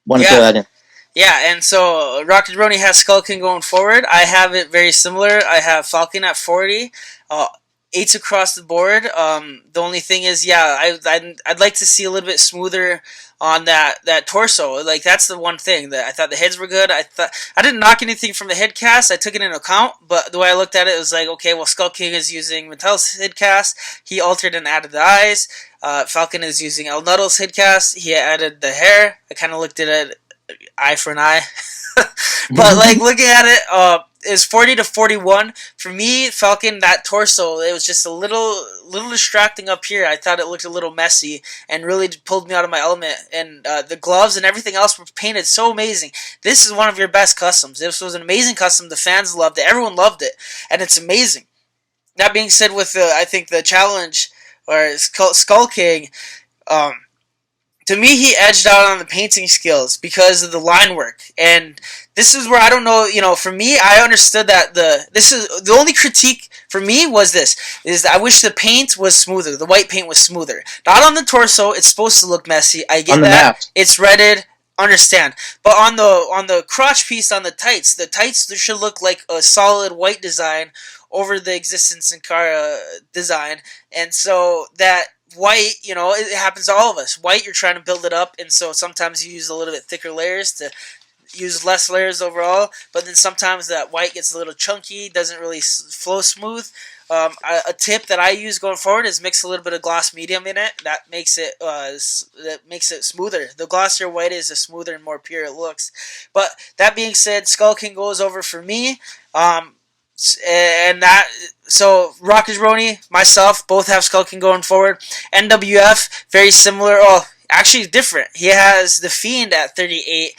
want to throw that in. Yeah, and so Rocket Jabroni has Skull King going forward. I have it very similar. I have Falcon at 40. 8s across the board. The only thing is, I'd like to see a little bit smoother on that torso. Like, that's the one thing that I thought the heads were good. I didn't knock anything from the head cast. I took it into account, but the way I looked at it was like, okay, well, Skull King is using Mattel's head cast. He altered and added the eyes. Falcon is using El Nuttle's head cast. He added the hair. I kind of looked at it eye for an eye. But, like, looking at it, is 40 to 41. For me, Falcon, that torso, it was just a little distracting up here. I thought it looked a little messy and really pulled me out of my element. And the gloves and everything else were painted so amazing. This is one of your best customs. This was an amazing custom. The fans loved it. Everyone loved it. And it's amazing. That being said, with I think the challenge, or Skull King, to me, he edged out on the painting skills because of the line work. And this is where I don't know, for me, I understood that the only critique for me was this, is I wish the paint was smoother. The white paint was smoother. Not on the torso. It's supposed to look messy. I get that. Map. It's redded. Understand. But on the crotch piece on the tights should look like a solid white design over the existence in Kara design. And so that white, it happens to all of us. White, you're trying to build it up, and so sometimes you use a little bit thicker layers to use less layers overall, but then sometimes that white gets a little chunky, doesn't really flow smooth. A tip that I use going forward is mix a little bit of gloss medium in it. That makes it smoother. The glossier white is, the smoother and more pure it looks. But that being said, Skull King goes over for me. So Rocket Jabroni, myself, both have Skull King going forward. NWF, very similar. Oh, actually different. He has the Fiend at 38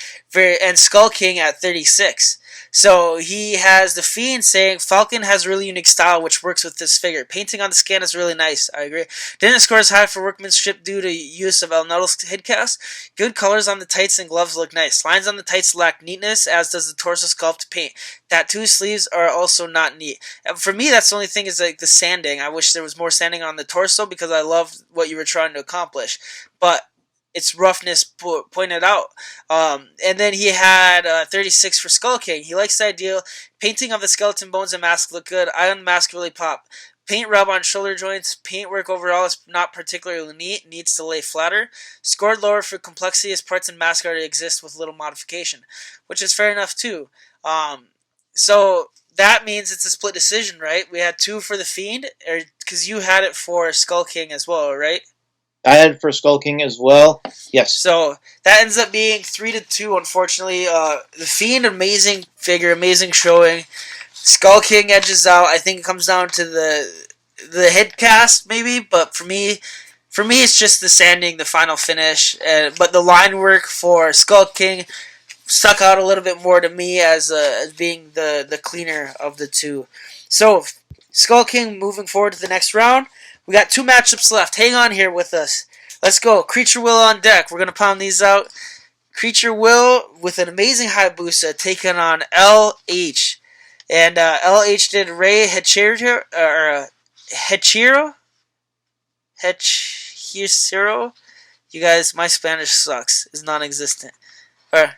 and Skull King at 36. So he has the Fiend saying Falcon has really unique style which works with this figure. Painting on the skin is really nice. I agree. Didn't score as high for workmanship due to use of El Nuttle's headcast. Good colors on the tights and gloves look nice. Lines on the tights lack neatness, as does the torso sculpt paint. Tattoo sleeves are also not neat. For me, that's the only thing is like the sanding. I wish there was more sanding on the torso because I love what you were trying to accomplish. But its roughness pointed out. And then he had 36 for Skull King. He likes the idea. Painting of the skeleton bones and mask look good. Eye on the mask really pop. Paint rub on shoulder joints. Paintwork overall is not particularly neat. Needs to lay flatter. Scored lower for complexity as parts and mask already exist with little modification. Which is fair enough too. So that means it's a split decision, right? We had 2 for the Fiend. Because you had it for Skull King as well, right? I had it for Skull King as well. Yes. So that ends up being 3-2, unfortunately. The Fiend, amazing figure, amazing showing. Skull King edges out. I think it comes down to the head cast, maybe. But for me, For me, it's just the sanding, the final finish, but the line work for Skull King stuck out a little bit more to me as being the cleaner of the two. So, Skull King moving forward to the next round. We got 2 matchups left. Hang on here with us. Let's go. Creature Will on deck. We're going to pound these out. Creature Will with an amazing Hayabusa taking on LH. And LH did Rei Hechiro, Hechiro? You guys, my Spanish sucks. It's non-existent. Or,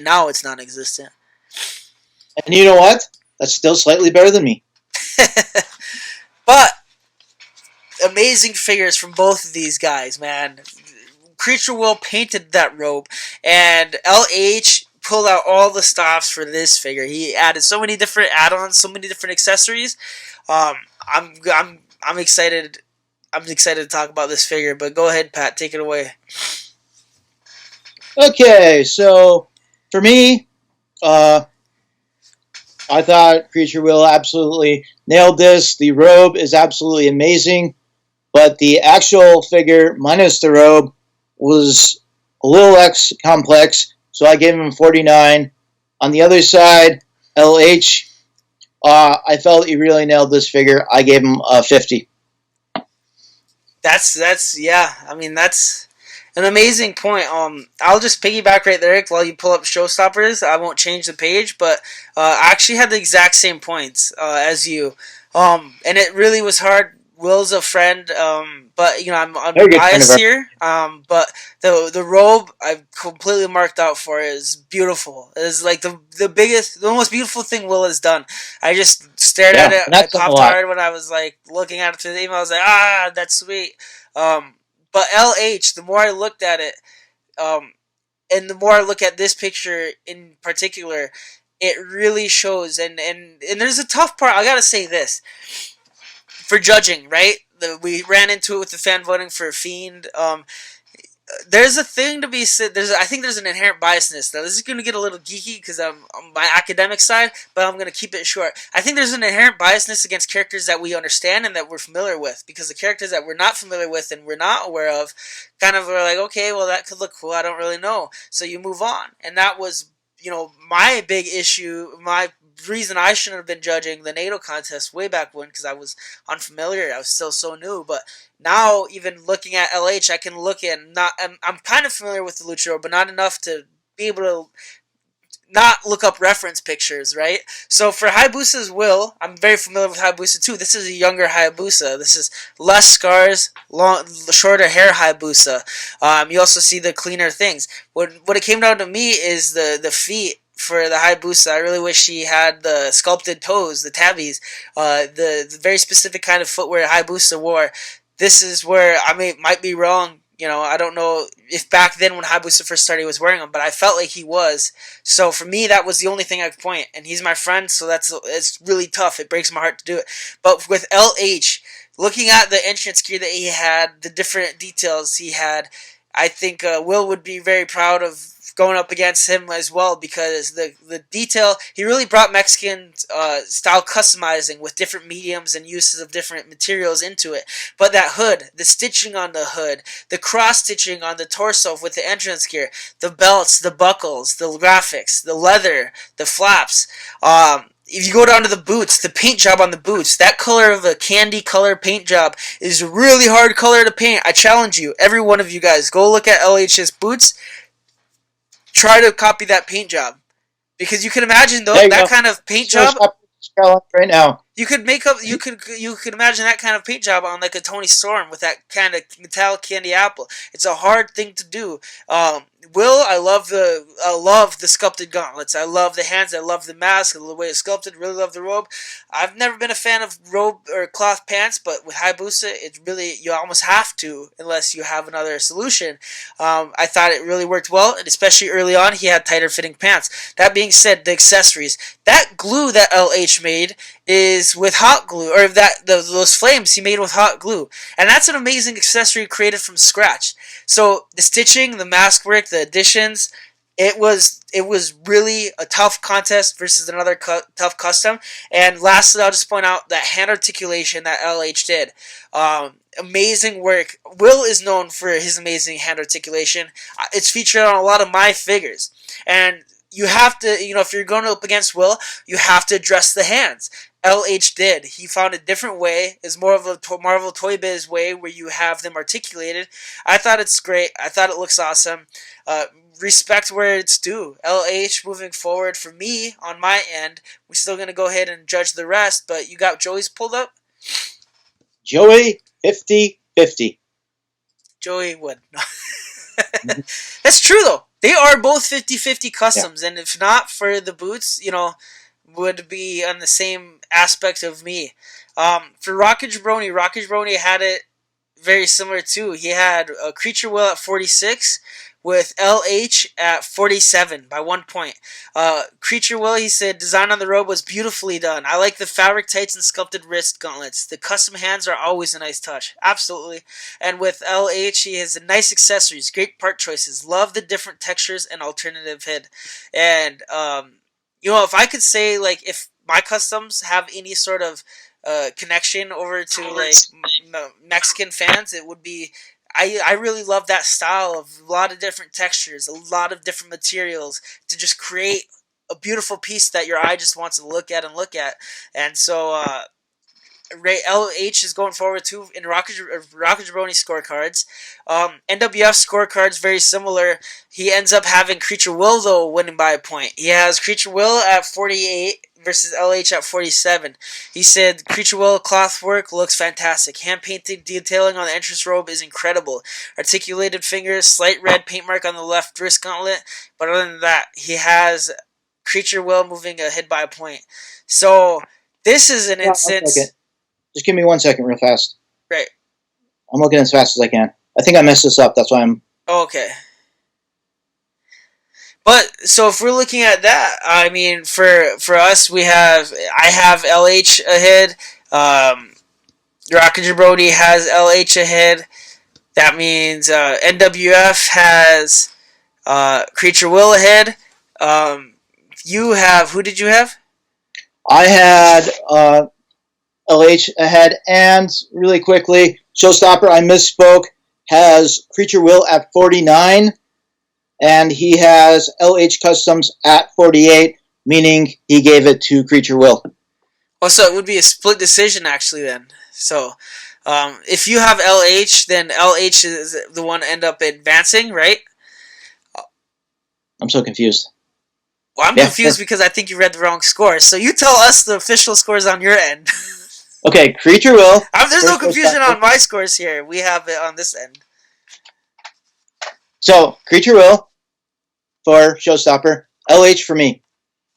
now it's non-existent. And you know what? That's still slightly better than me. But, amazing figures from both of these guys, man. Creature Will painted that robe, and LH pulled out all the stops for this figure. He added so many different add-ons, so many different accessories. I'm excited. I'm excited to talk about this figure, but go ahead, Pat, take it away. Okay, so for me, I thought Creature Will absolutely nailed this. The robe is absolutely amazing, but the actual figure minus the robe was a little less complex, so I gave him 49. On the other side, LH, I felt he really nailed this figure. I gave him 50. That's yeah. I mean, that's an amazing point. I'll just piggyback right there while you pull up Showstoppers. I won't change the page, but I actually had the exact same points as you. And it really was hard. Will's a friend, but you know I'm biased here. But the robe I completely marked out for is beautiful. It is like the most beautiful thing Will has done. I just stared at it. I popped hard when I was like looking at it through the email. I was like, that's sweet. But LH, the more I looked at it, and the more I look at this picture in particular, it really shows. And there's a tough part. I gotta say this. For judging, right? We ran into it with the fan voting for Fiend. There's a thing to be said. I think there's an inherent biasness. Now, this is going to get a little geeky because I'm on my academic side, but I'm going to keep it short. I think there's an inherent biasness against characters that we understand and that we're familiar with, because the characters that we're not familiar with and we're not aware of, kind of are like, okay, well, that could look cool. I don't really know. So you move on. And that was, my big issue, my reason I shouldn't have been judging the NATO contest way back when, because I was unfamiliar. I was still so new. But now, even looking at LH, I can look at I'm kind of familiar with the Luchador, but not enough to be able to not look up reference pictures, right? So for Hayabusa's Will, I'm very familiar with Hayabusa too. This is a younger Hayabusa. This is less scars, shorter hair Hayabusa. You also see the cleaner things. What it came down to me is the feet. For the Hayabusa, I really wish he had the sculpted toes, the tabbies, the very specific kind of footwear Hayabusa wore. This is where I might be wrong. I don't know if back then when Hayabusa first started he was wearing them, but I felt like he was. So for me, that was the only thing I could point. And he's my friend, so it's really tough. It breaks my heart to do it. But with LH, looking at the entrance gear that he had, the different details he had, I think Will would be very proud of going up against him as well, because the detail, he really brought Mexican style customizing with different mediums and uses of different materials into it. But that hood, the stitching on the hood, the cross stitching on the torso with the entrance gear, the belts, the buckles, the graphics, the leather, the flaps, if you go down to the boots, the paint job on the boots, that color of a candy color paint job is a really hard color to paint. I challenge you, every one of you guys, go look at LH's boots. Try to copy that paint job, because you can imagine that kind of paint job. Right now, you could imagine that kind of paint job on like a Tony Storm with that kind of metallic candy apple. It's a hard thing to do. Will, I love the sculpted gauntlets. I love the hands. I love the mask. I love the way it's sculpted. Really love the robe. I've never been a fan of robe or cloth pants, but with Hayabusa, it's really, you almost have to unless you have another solution. I thought it really worked well, and especially early on, he had tighter fitting pants. That being said, the accessories, that glue that LH made is with hot glue, or those flames he made with hot glue, and that's an amazing accessory created from scratch. So the stitching, the mask work, the additions, it was really a tough contest versus another tough custom. And lastly, I'll just point out that hand articulation that LH did. Amazing work. Will is known for his amazing hand articulation. It's featured on a lot of my figures. And you have to, if you're going up against Will, you have to address the hands. LH did. He found a different way. It's more of a Marvel Toy Biz way where you have them articulated. I thought it's great. I thought it looks awesome. Respect where it's due. LH moving forward for me on my end. We're still going to go ahead and judge the rest, but you got Joey's pulled up? Joey, 50-50. Joey would. That's true, though. They are both 50-50 customs, and if not for the boots, would be on the same aspect of me. For Rocket Jabroni had it very similar too. He had a Creature Will at 46 with LH at 47 by 1 point. Creature Will, he said, design on the robe was beautifully done. I like the fabric tights and sculpted wrist gauntlets. The custom hands are always a nice touch. Absolutely. And with LH, he has nice accessories, great part choices. Love the different textures and alternative head. And, if I could say, if my customs have any sort of connection over to, Mexican fans, it would be, I really love that style of a lot of different textures, a lot of different materials to just create a beautiful piece that your eye just wants to look at. And so, LH is going forward too in Rocket Jabroni scorecards. NWF scorecards very similar. He ends up having Creature Will though winning by a point. He has Creature Will at 48 versus LH at 47. He said Creature Will cloth work looks fantastic. Hand painted detailing on the entrance robe is incredible. Articulated fingers, slight red paint mark on the left wrist gauntlet. But other than that, he has Creature Will moving ahead by a point. So this is an instance. Just give me 1 second real fast. Right. I'm looking as fast as I can. I think I messed this up. That's why I'm... Okay. But, so if we're looking at that, I mean, for us, I have LH ahead. Rocket Jabroni has LH ahead. That means NWF has Creature Will ahead. You have, who did you have? I had... LH ahead, and really quickly, Showstopper, I misspoke, has Creature Will at 49, and he has LH Customs at 48, meaning he gave it to Creature Will. Oh, so it would be a split decision, actually, then. So, if you have LH, then LH is the one to end up advancing, right? I'm so confused. Well, I'm confused because I think you read the wrong score, so you tell us the official scores on your end. Okay, Creature Will. There's no confusion on my scores here. We have it on this end. So, Creature Will for Showstopper, LH for me.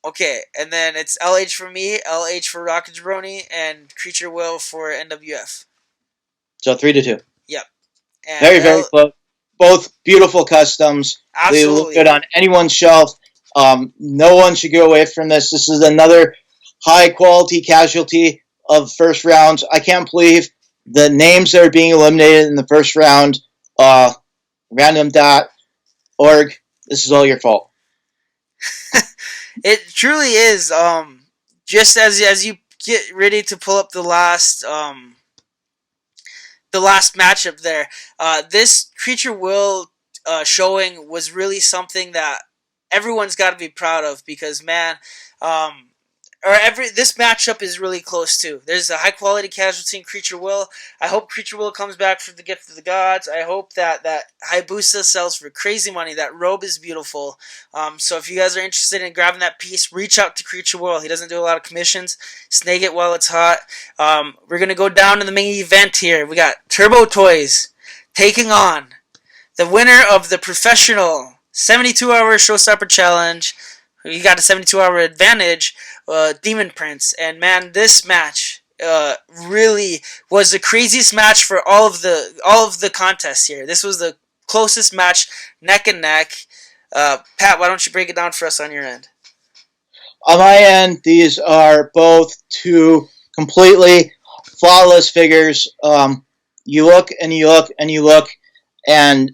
Okay, and then it's LH for me, LH for Rocket Jabroni, and Creature Will for NWF. So 3-2. Yep. And very, very close. Both beautiful customs. Absolutely. They look good on anyone's shelf. No one should go away from this. This is another high-quality casualty of first rounds. I can't believe the names that are being eliminated in the first round. Random.org. This is all your fault. It truly is. Just as you get ready to pull up the last matchup there, this Creature Will showing was really something that everyone's got to be proud of because man. This matchup is really close too. There's a high quality casualty in Creature Will. I hope Creature Will comes back for the Gift of the Gods. I hope that Hayabusa sells for crazy money. That robe is beautiful. So if you guys are interested in grabbing that piece, reach out to Creature Will. He doesn't do a lot of commissions. Snag it while it's hot. We're gonna go down to the main event here. We got Turbo Toys taking on the winner of the professional 72-hour Showstopper Challenge. You got a 72-hour advantage, Demon Prince. And man, this match really was the craziest match for all of the contests here. This was the closest match, neck and neck. Pat, why don't you break it down for us on your end? On my end, these are both two completely flawless figures. You look and you look and you look, and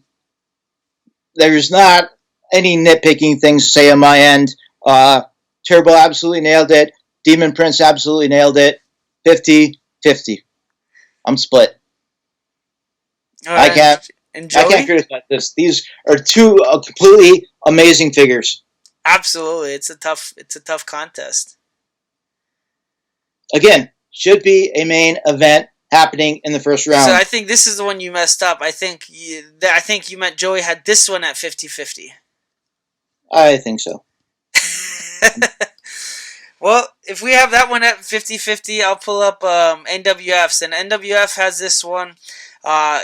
there's not any nitpicking things to say on my end. Turbo absolutely nailed it. Demon Prince absolutely nailed it. 50-50. I'm split. I can't. And I can't Joey? criticize this. These are two completely amazing figures. Absolutely, it's a tough contest. Again, should be a main event happening in the first So round. I think this is the one you messed up. I think you meant Joey had this one at 50-50. I think so. Well, if we have that one at 50-50, I'll pull up NWF's. And NWF has this one.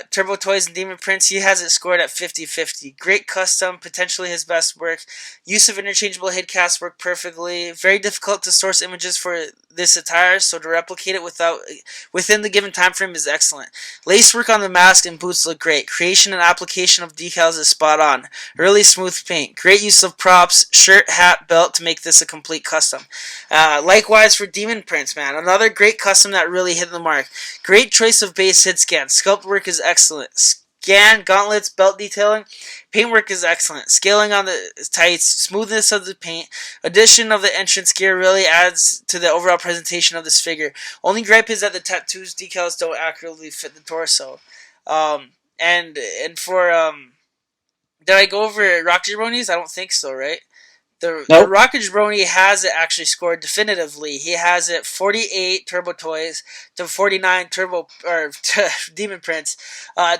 Turbo Toys and Demon Prince, he has it scored at 50-50. Great custom, potentially his best work. Use of interchangeable head casts work perfectly. Very difficult to source images for this attire, so to replicate it within the given time frame is excellent. Lace work on the mask and boots look great. Creation and application of decals is spot on. Really smooth paint. Great use of props, shirt, hat, belt to make this a complete custom. Likewise for Demon Prince, man. Another great custom that really hit the mark. Great choice of base hit scan. Sculpt work is excellent. Scan, gauntlets, belt detailing, paintwork is excellent. Scaling on the tights, smoothness of the paint, addition of the entrance gear really adds to the overall presentation of this figure. Only gripe is that the tattoos decals don't accurately fit the torso. And for did I go over Rock Jabronis? I don't think so, right? The Rocket Jabroni has it actually scored definitively. He has it 48 Turbo Toys to 49 Demon Prince.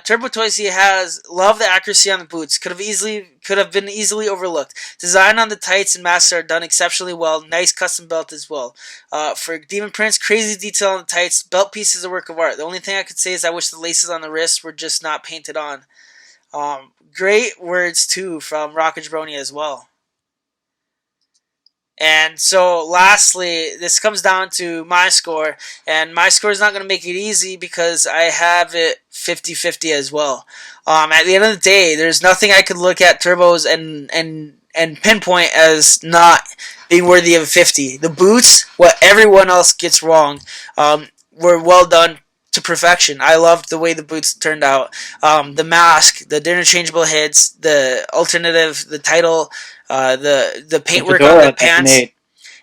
Turbo Toys he has love the accuracy on the boots. Could have been easily overlooked. Design on the tights and masks are done exceptionally well. Nice custom belt as well. For Demon Prince, crazy detail on the tights. Belt piece is a work of art. The only thing I could say is I wish the laces on the wrists were just not painted on. Great words too from Rocket Jabroni as well. And so, lastly, this comes down to my score, and my score is not going to make it easy because I have it 50-50 as well. At the end of the day, there's nothing I could look at Turbos and pinpoint as not being worthy of 50. The boots, what everyone else gets wrong, were well done to perfection. I loved the way the boots turned out. The mask, the interchangeable heads, the alternative, the title, the paintwork on the pants.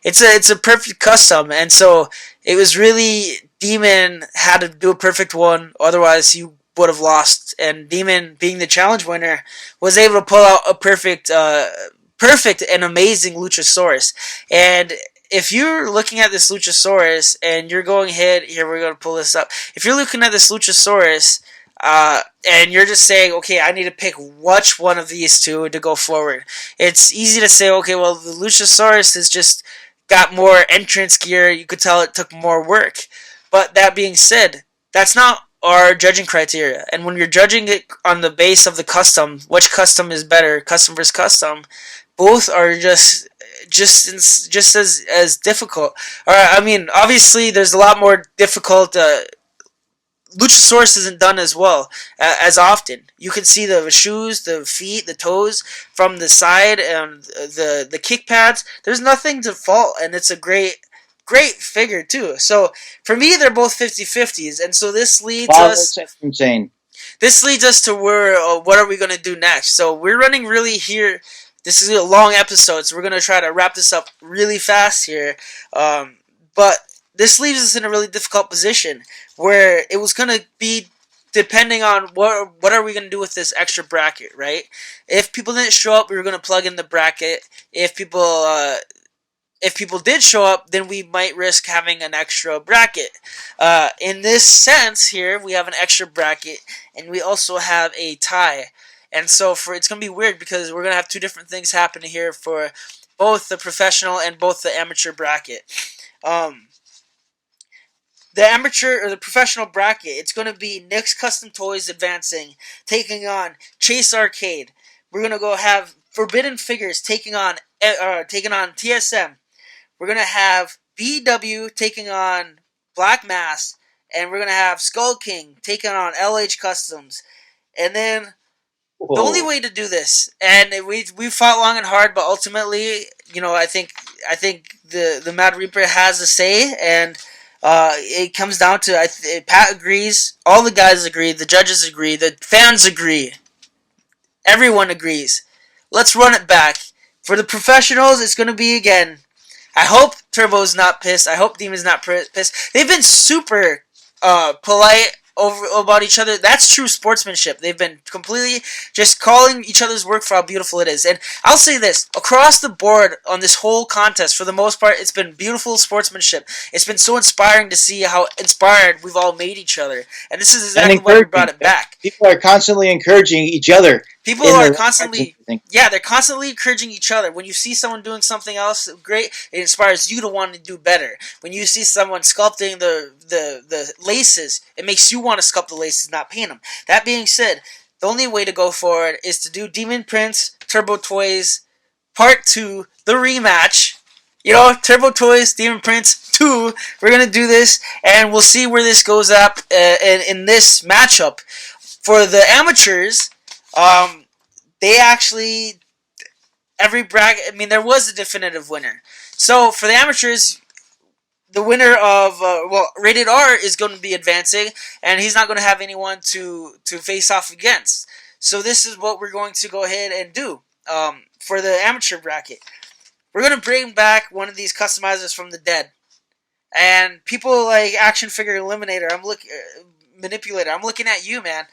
It's a perfect custom, and so it was really Demon had to do a perfect one, otherwise he would have lost. And Demon, being the challenge winner, was able to pull out a perfect and amazing Luchasaurus. And if you're looking at this Luchasaurus and you're going ahead, here we're going to pull this up. If you're looking at this Luchasaurus and you're just saying, okay, I need to pick which one of these two to go forward, it's easy to say, okay, well, the Luchasaurus has just got more entrance gear. You could tell it took more work. But that being said, that's not our judging criteria. And when you're judging it on the base of the custom, which custom is better, custom versus custom, both are just as difficult. Or I mean, obviously, there's a lot more difficult. Luchasaurus isn't done as well as often. You can see the shoes, the feet, the toes from the side, and the kick pads. There's nothing to fault, and it's a great figure too. So for me, they're both 50-50s, and so this leads us. That's insane. This leads us to where what are we going to do next? So we're running really here. This is a long episode, so we're going to try to wrap this up really fast here. But this leaves us in a really difficult position where it was going to be depending on what are we going to do with this extra bracket, right? If people didn't show up, we were going to plug in the bracket. If people did show up, then we might risk having an extra bracket. In this sense here, we have an extra bracket, and we also have a tie. And so it's going to be weird because we're going to have two different things happening here for both the professional and both the amateur bracket. The amateur or the professional bracket, it's going to be Nick's Custom Toys advancing, taking on Chase Arcade. We're going to go have Forbidden Figures taking on TSM. We're going to have BW taking on Black Mass, and we're going to have Skull King taking on LH Customs. And then the only way to do this, and we fought long and hard, but ultimately, I think the Mad Reaper has a say, and it comes down to Pat agrees, all the guys agree, the judges agree, the fans agree, everyone agrees. let's run it back. For the professionals, it's going to be again. I hope Turbo's not pissed. I hope Demon's not pissed. They've been super polite about each other. That's true sportsmanship. They've been completely just calling each other's work for how beautiful it is. And I'll say this, across the board on this whole contest, for the most part, it's been beautiful sportsmanship. It's been so inspiring to see how inspired we've all made each other. And this is exactly why we brought it back. People are constantly encouraging each other. People are constantly, they're constantly encouraging each other. When you see someone doing something else great, it inspires you to want to do better. When you see someone sculpting the laces, it makes you want to sculpt the laces, not paint them. That being said, the only way to go forward is to do Demon Prince, Turbo Toys, Part 2, the rematch. You know, Turbo Toys, Demon Prince 2. We're going to do this, and we'll see where this goes up in this matchup. For the amateurs, they actually, every bracket, I mean, there was a definitive winner. So, for the amateurs, the winner of, Rated R is going to be advancing, and he's not going to have anyone to face off against. So, this is what we're going to go ahead and do for the amateur bracket. We're going to bring back one of these customizers from the dead. And people like Action Figure Eliminator, Manipulator, I'm looking at you, man.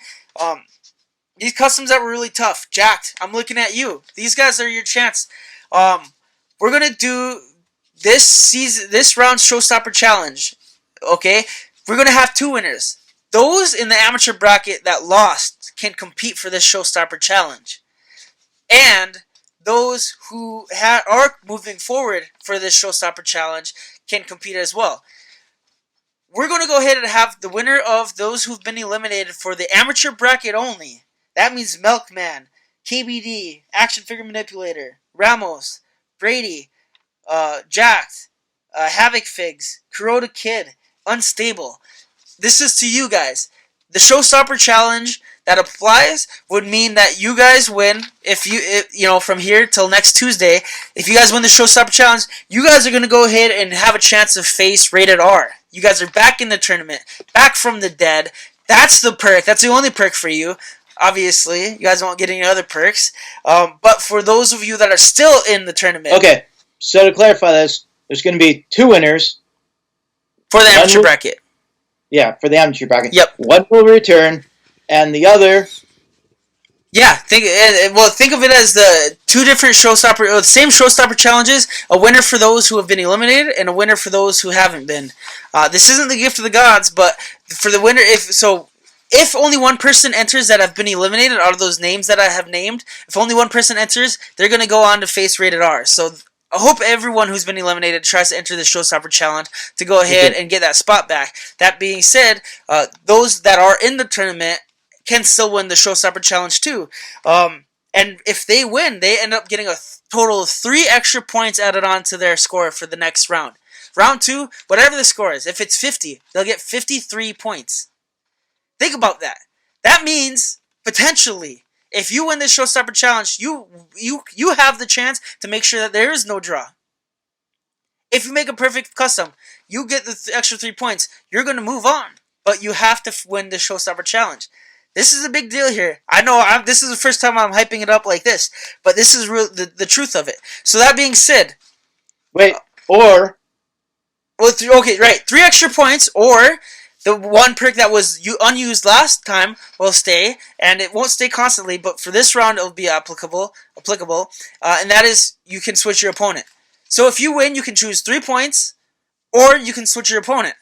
These customs that were really tough. Jacked, I'm looking at you. These guys are your chance. We're going to do this round's Showstopper Challenge. Okay? We're going to have 2 winners. Those in the amateur bracket that lost can compete for this Showstopper Challenge. And those who are moving forward for this Showstopper Challenge can compete as well. We're going to go ahead and have the winner of those who've been eliminated for the amateur bracket only. That means Milkman, KBD, Action Figure Manipulator, Ramos, Brady, Jacked, Havoc Figs, Kuroda Kid, Unstable. This is to you guys. The Showstopper Challenge that applies would mean that you guys win if you from here till next Tuesday. If you guys win the Showstopper Challenge, you guys are going to go ahead and have a chance to face Rated R. You guys are back in the tournament, back from the dead. That's the perk. That's the only perk for you. Obviously, you guys won't get any other perks. But for those of you that are still in the tournament... Okay, so to clarify this, there's going to be 2 winners. For the amateur bracket. Yeah, for the amateur bracket. Yep. One will return, and the other... Yeah, think of it as the 2 different the same Showstopper challenges, a winner for those who have been eliminated, and a winner for those who haven't been. This isn't the gift of the gods, but for the winner, if only one person enters that have been eliminated out of those names that I have named, if only one person enters, they're going to go on to face Rated R. So I hope everyone who's been eliminated tries to enter the Showstopper Challenge to go ahead and get that spot back. That being said, those that are in the tournament can still win the Showstopper Challenge too. And if they win, they end up getting a total of 3 extra points added on to their score for the next round. Round 2, whatever the score is, if it's 50, they'll get 53 points. Think about that. That means, potentially, if you win this Showstopper Challenge, you have the chance to make sure that there is no draw. If you make a perfect custom, you get the extra 3 points. You're going to move on. But you have to win the Showstopper Challenge. This is a big deal here. I know this is the first time I'm hyping it up like this. But this is the truth of it. So that being said... Wait, or... Well, okay, right. 3 extra points, or... The one perk that was unused last time will stay, and it won't stay constantly, but for this round it will be applicable, and that is you can switch your opponent. So if you win, you can choose 3 points, or you can switch your opponent,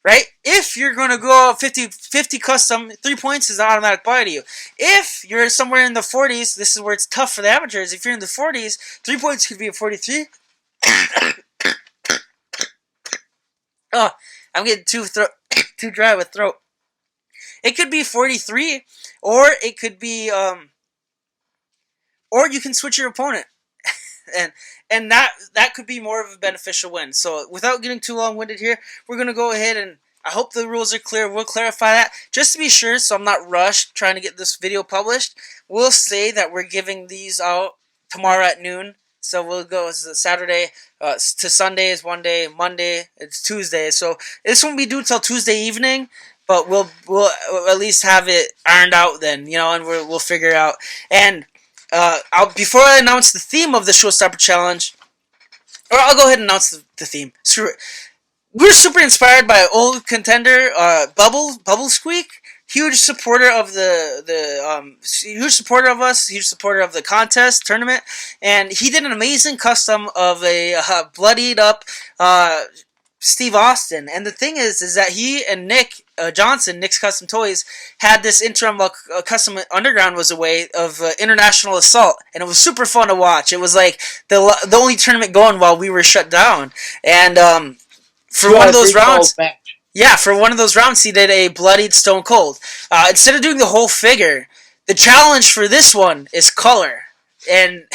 right? If you're going to go 50 custom, 3 points is an automatic buy to you. If you're somewhere in the 40s, this is where it's tough for the amateurs. If you're in the 40s, 3 points could be a 43. Oh, I'm getting too dry with throat. It could be 43, or it could be, or you can switch your opponent, and that could be more of a beneficial win. So without getting too long-winded here, we're gonna go ahead and I hope the rules are clear. We'll clarify that just to be sure, so I'm not rushed trying to get this video published. We'll say that we're giving these out tomorrow at noon. So we'll go Saturday to Sunday is one day, Monday it's Tuesday. So this won't be due till Tuesday evening, but we'll at least have it ironed out then, and we'll figure out. And before I announce the theme of the Showstopper Challenge, or I'll go ahead and announce the theme. Screw it. We're super inspired by old contender Bubble Squeak. Huge supporter of huge supporter of us, huge supporter of the contest tournament, and he did an amazing custom of a bloodied up Steve Austin. And the thing is that he and Nick Johnson, Nick's Custom Toys, had this interim while Custom Underground was away of International Assault, and it was super fun to watch. It was like the only tournament going while we were shut down, and for one of those rounds. Yeah, for one of those rounds, he did a bloodied Stone Cold. Instead of doing the whole figure, the challenge for this one is color. And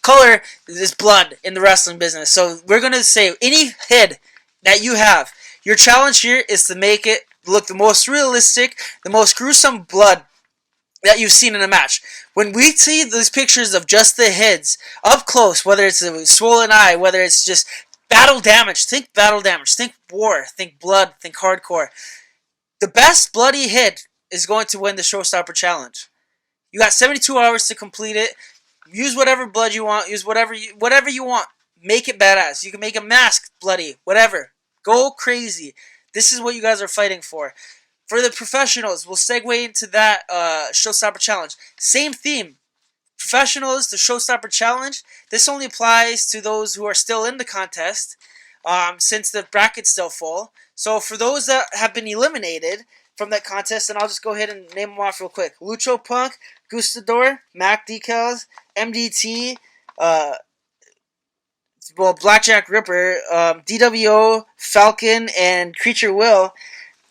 color is blood in the wrestling business. So we're going to say any head that you have, your challenge here is to make it look the most realistic, the most gruesome blood that you've seen in a match. When we see those pictures of just the heads up close, whether it's a swollen eye, whether it's just battle damage, think war, think blood, think hardcore. The best bloody head is going to win the Showstopper Challenge. You got 72 hours to complete it. Use whatever blood you want. Use whatever you want. Make it badass. You can make a mask bloody, whatever. Go crazy. This is what you guys are fighting for. For the professionals, we'll segue into that Showstopper Challenge. Same theme. Professionals, the Showstopper Challenge. This only applies to those who are still in the contest, since the bracket's still full. So for those that have been eliminated from that contest, and I'll just go ahead and name them off real quick. Lucho Punk, Gustador, Mac Decals, MDT, Blackjack Ripper, DWO, Falcon, and Creature Will.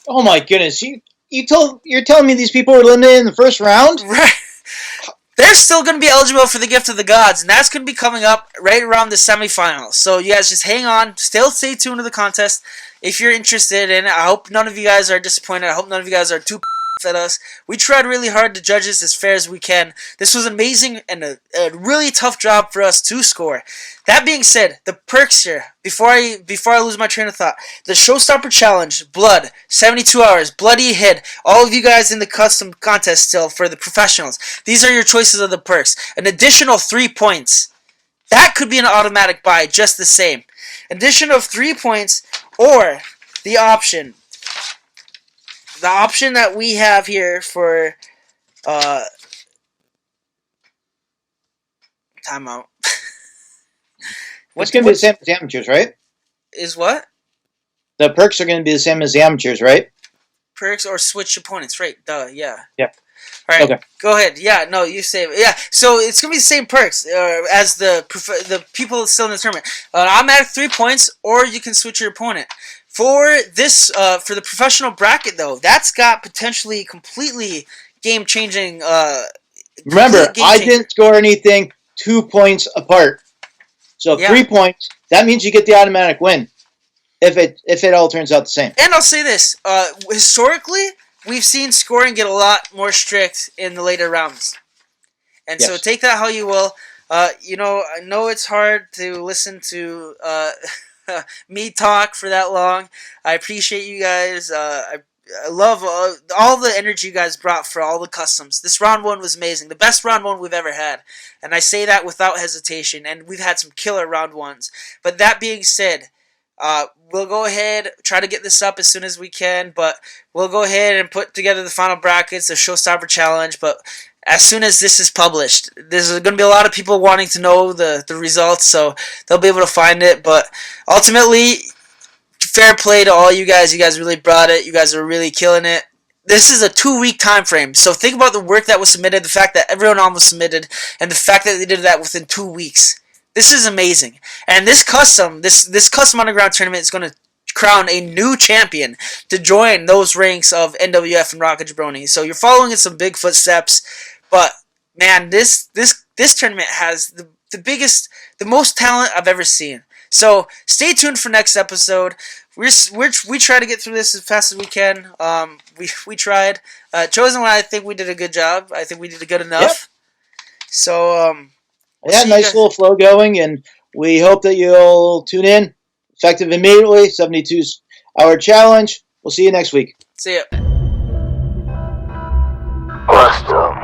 Oh my goodness! You're telling me these people were eliminated in the first round? Right. They're still going to be eligible for the Gift of the Gods, and that's going to be coming up right around the semifinals. So you guys just hang on. Still stay tuned to the contest if you're interested in it. I hope none of you guys are disappointed. I hope none of you guys are too at us. We tried really hard to judge this as fair as we can. This was amazing and a really tough job for us to score. That being said, the perks here, before I lose my train of thought, the Showstopper Challenge, blood, 72 hours, bloody head, all of you guys in the custom contest still for the professionals. These are your choices of the perks. An additional 3 points. That could be an automatic buy just the same. Addition of 3 points, or the option that we have here for timeout. It's going to be the same as amateurs, right? Is what? The perks are going to be the same as the amateurs, right? Perks or switch opponents, right? Duh, yeah. Yep. All right, okay. Go ahead. Yeah, no, you say it. Yeah, so it's going to be the same perks as the people still in the tournament. Automatic 3 points, or you can switch your opponent. For this, for the professional bracket, though, that's got potentially completely game-changing... Remember, I didn't score anything 2 points apart. So 3 points, that means you get the automatic win. If it all turns out the same. And I'll say this, historically, we've seen scoring get a lot more strict in the later rounds. And so take that how you will. You know, I know it's hard to listen to me talk for that long. I appreciate you guys. I love all the energy you guys brought for all the customs. This round one was amazing. The best round one we've ever had. And I say that without hesitation. And we've had some killer round ones. But that being said, we'll go ahead, try to get this up as soon as we can. But we'll go ahead and put together the final brackets, the Showstopper Challenge. But as soon as this is published, there's going to be a lot of people wanting to know the results. So they'll be able to find it. But ultimately... fair play to all you guys. You guys really brought it. You guys are really killing it. This is a 2-week time frame. So think about the work that was submitted, the fact that everyone almost submitted, and the fact that they did that within 2 weeks. This is amazing. And this custom underground tournament is going to crown a new champion to join those ranks of NWF and Rocket Jabroni. So you're following in some big footsteps. But man, this tournament has the biggest, the most talent I've ever seen. So stay tuned for next episode. We try to get through this as fast as we can. We tried. Chosen One, I think we did a good job. I think we did a good enough. Yep. So nice little flow going, and we hope that you'll tune in. Effective immediately. 72-hour challenge. We'll see you next week. See ya. Awesome.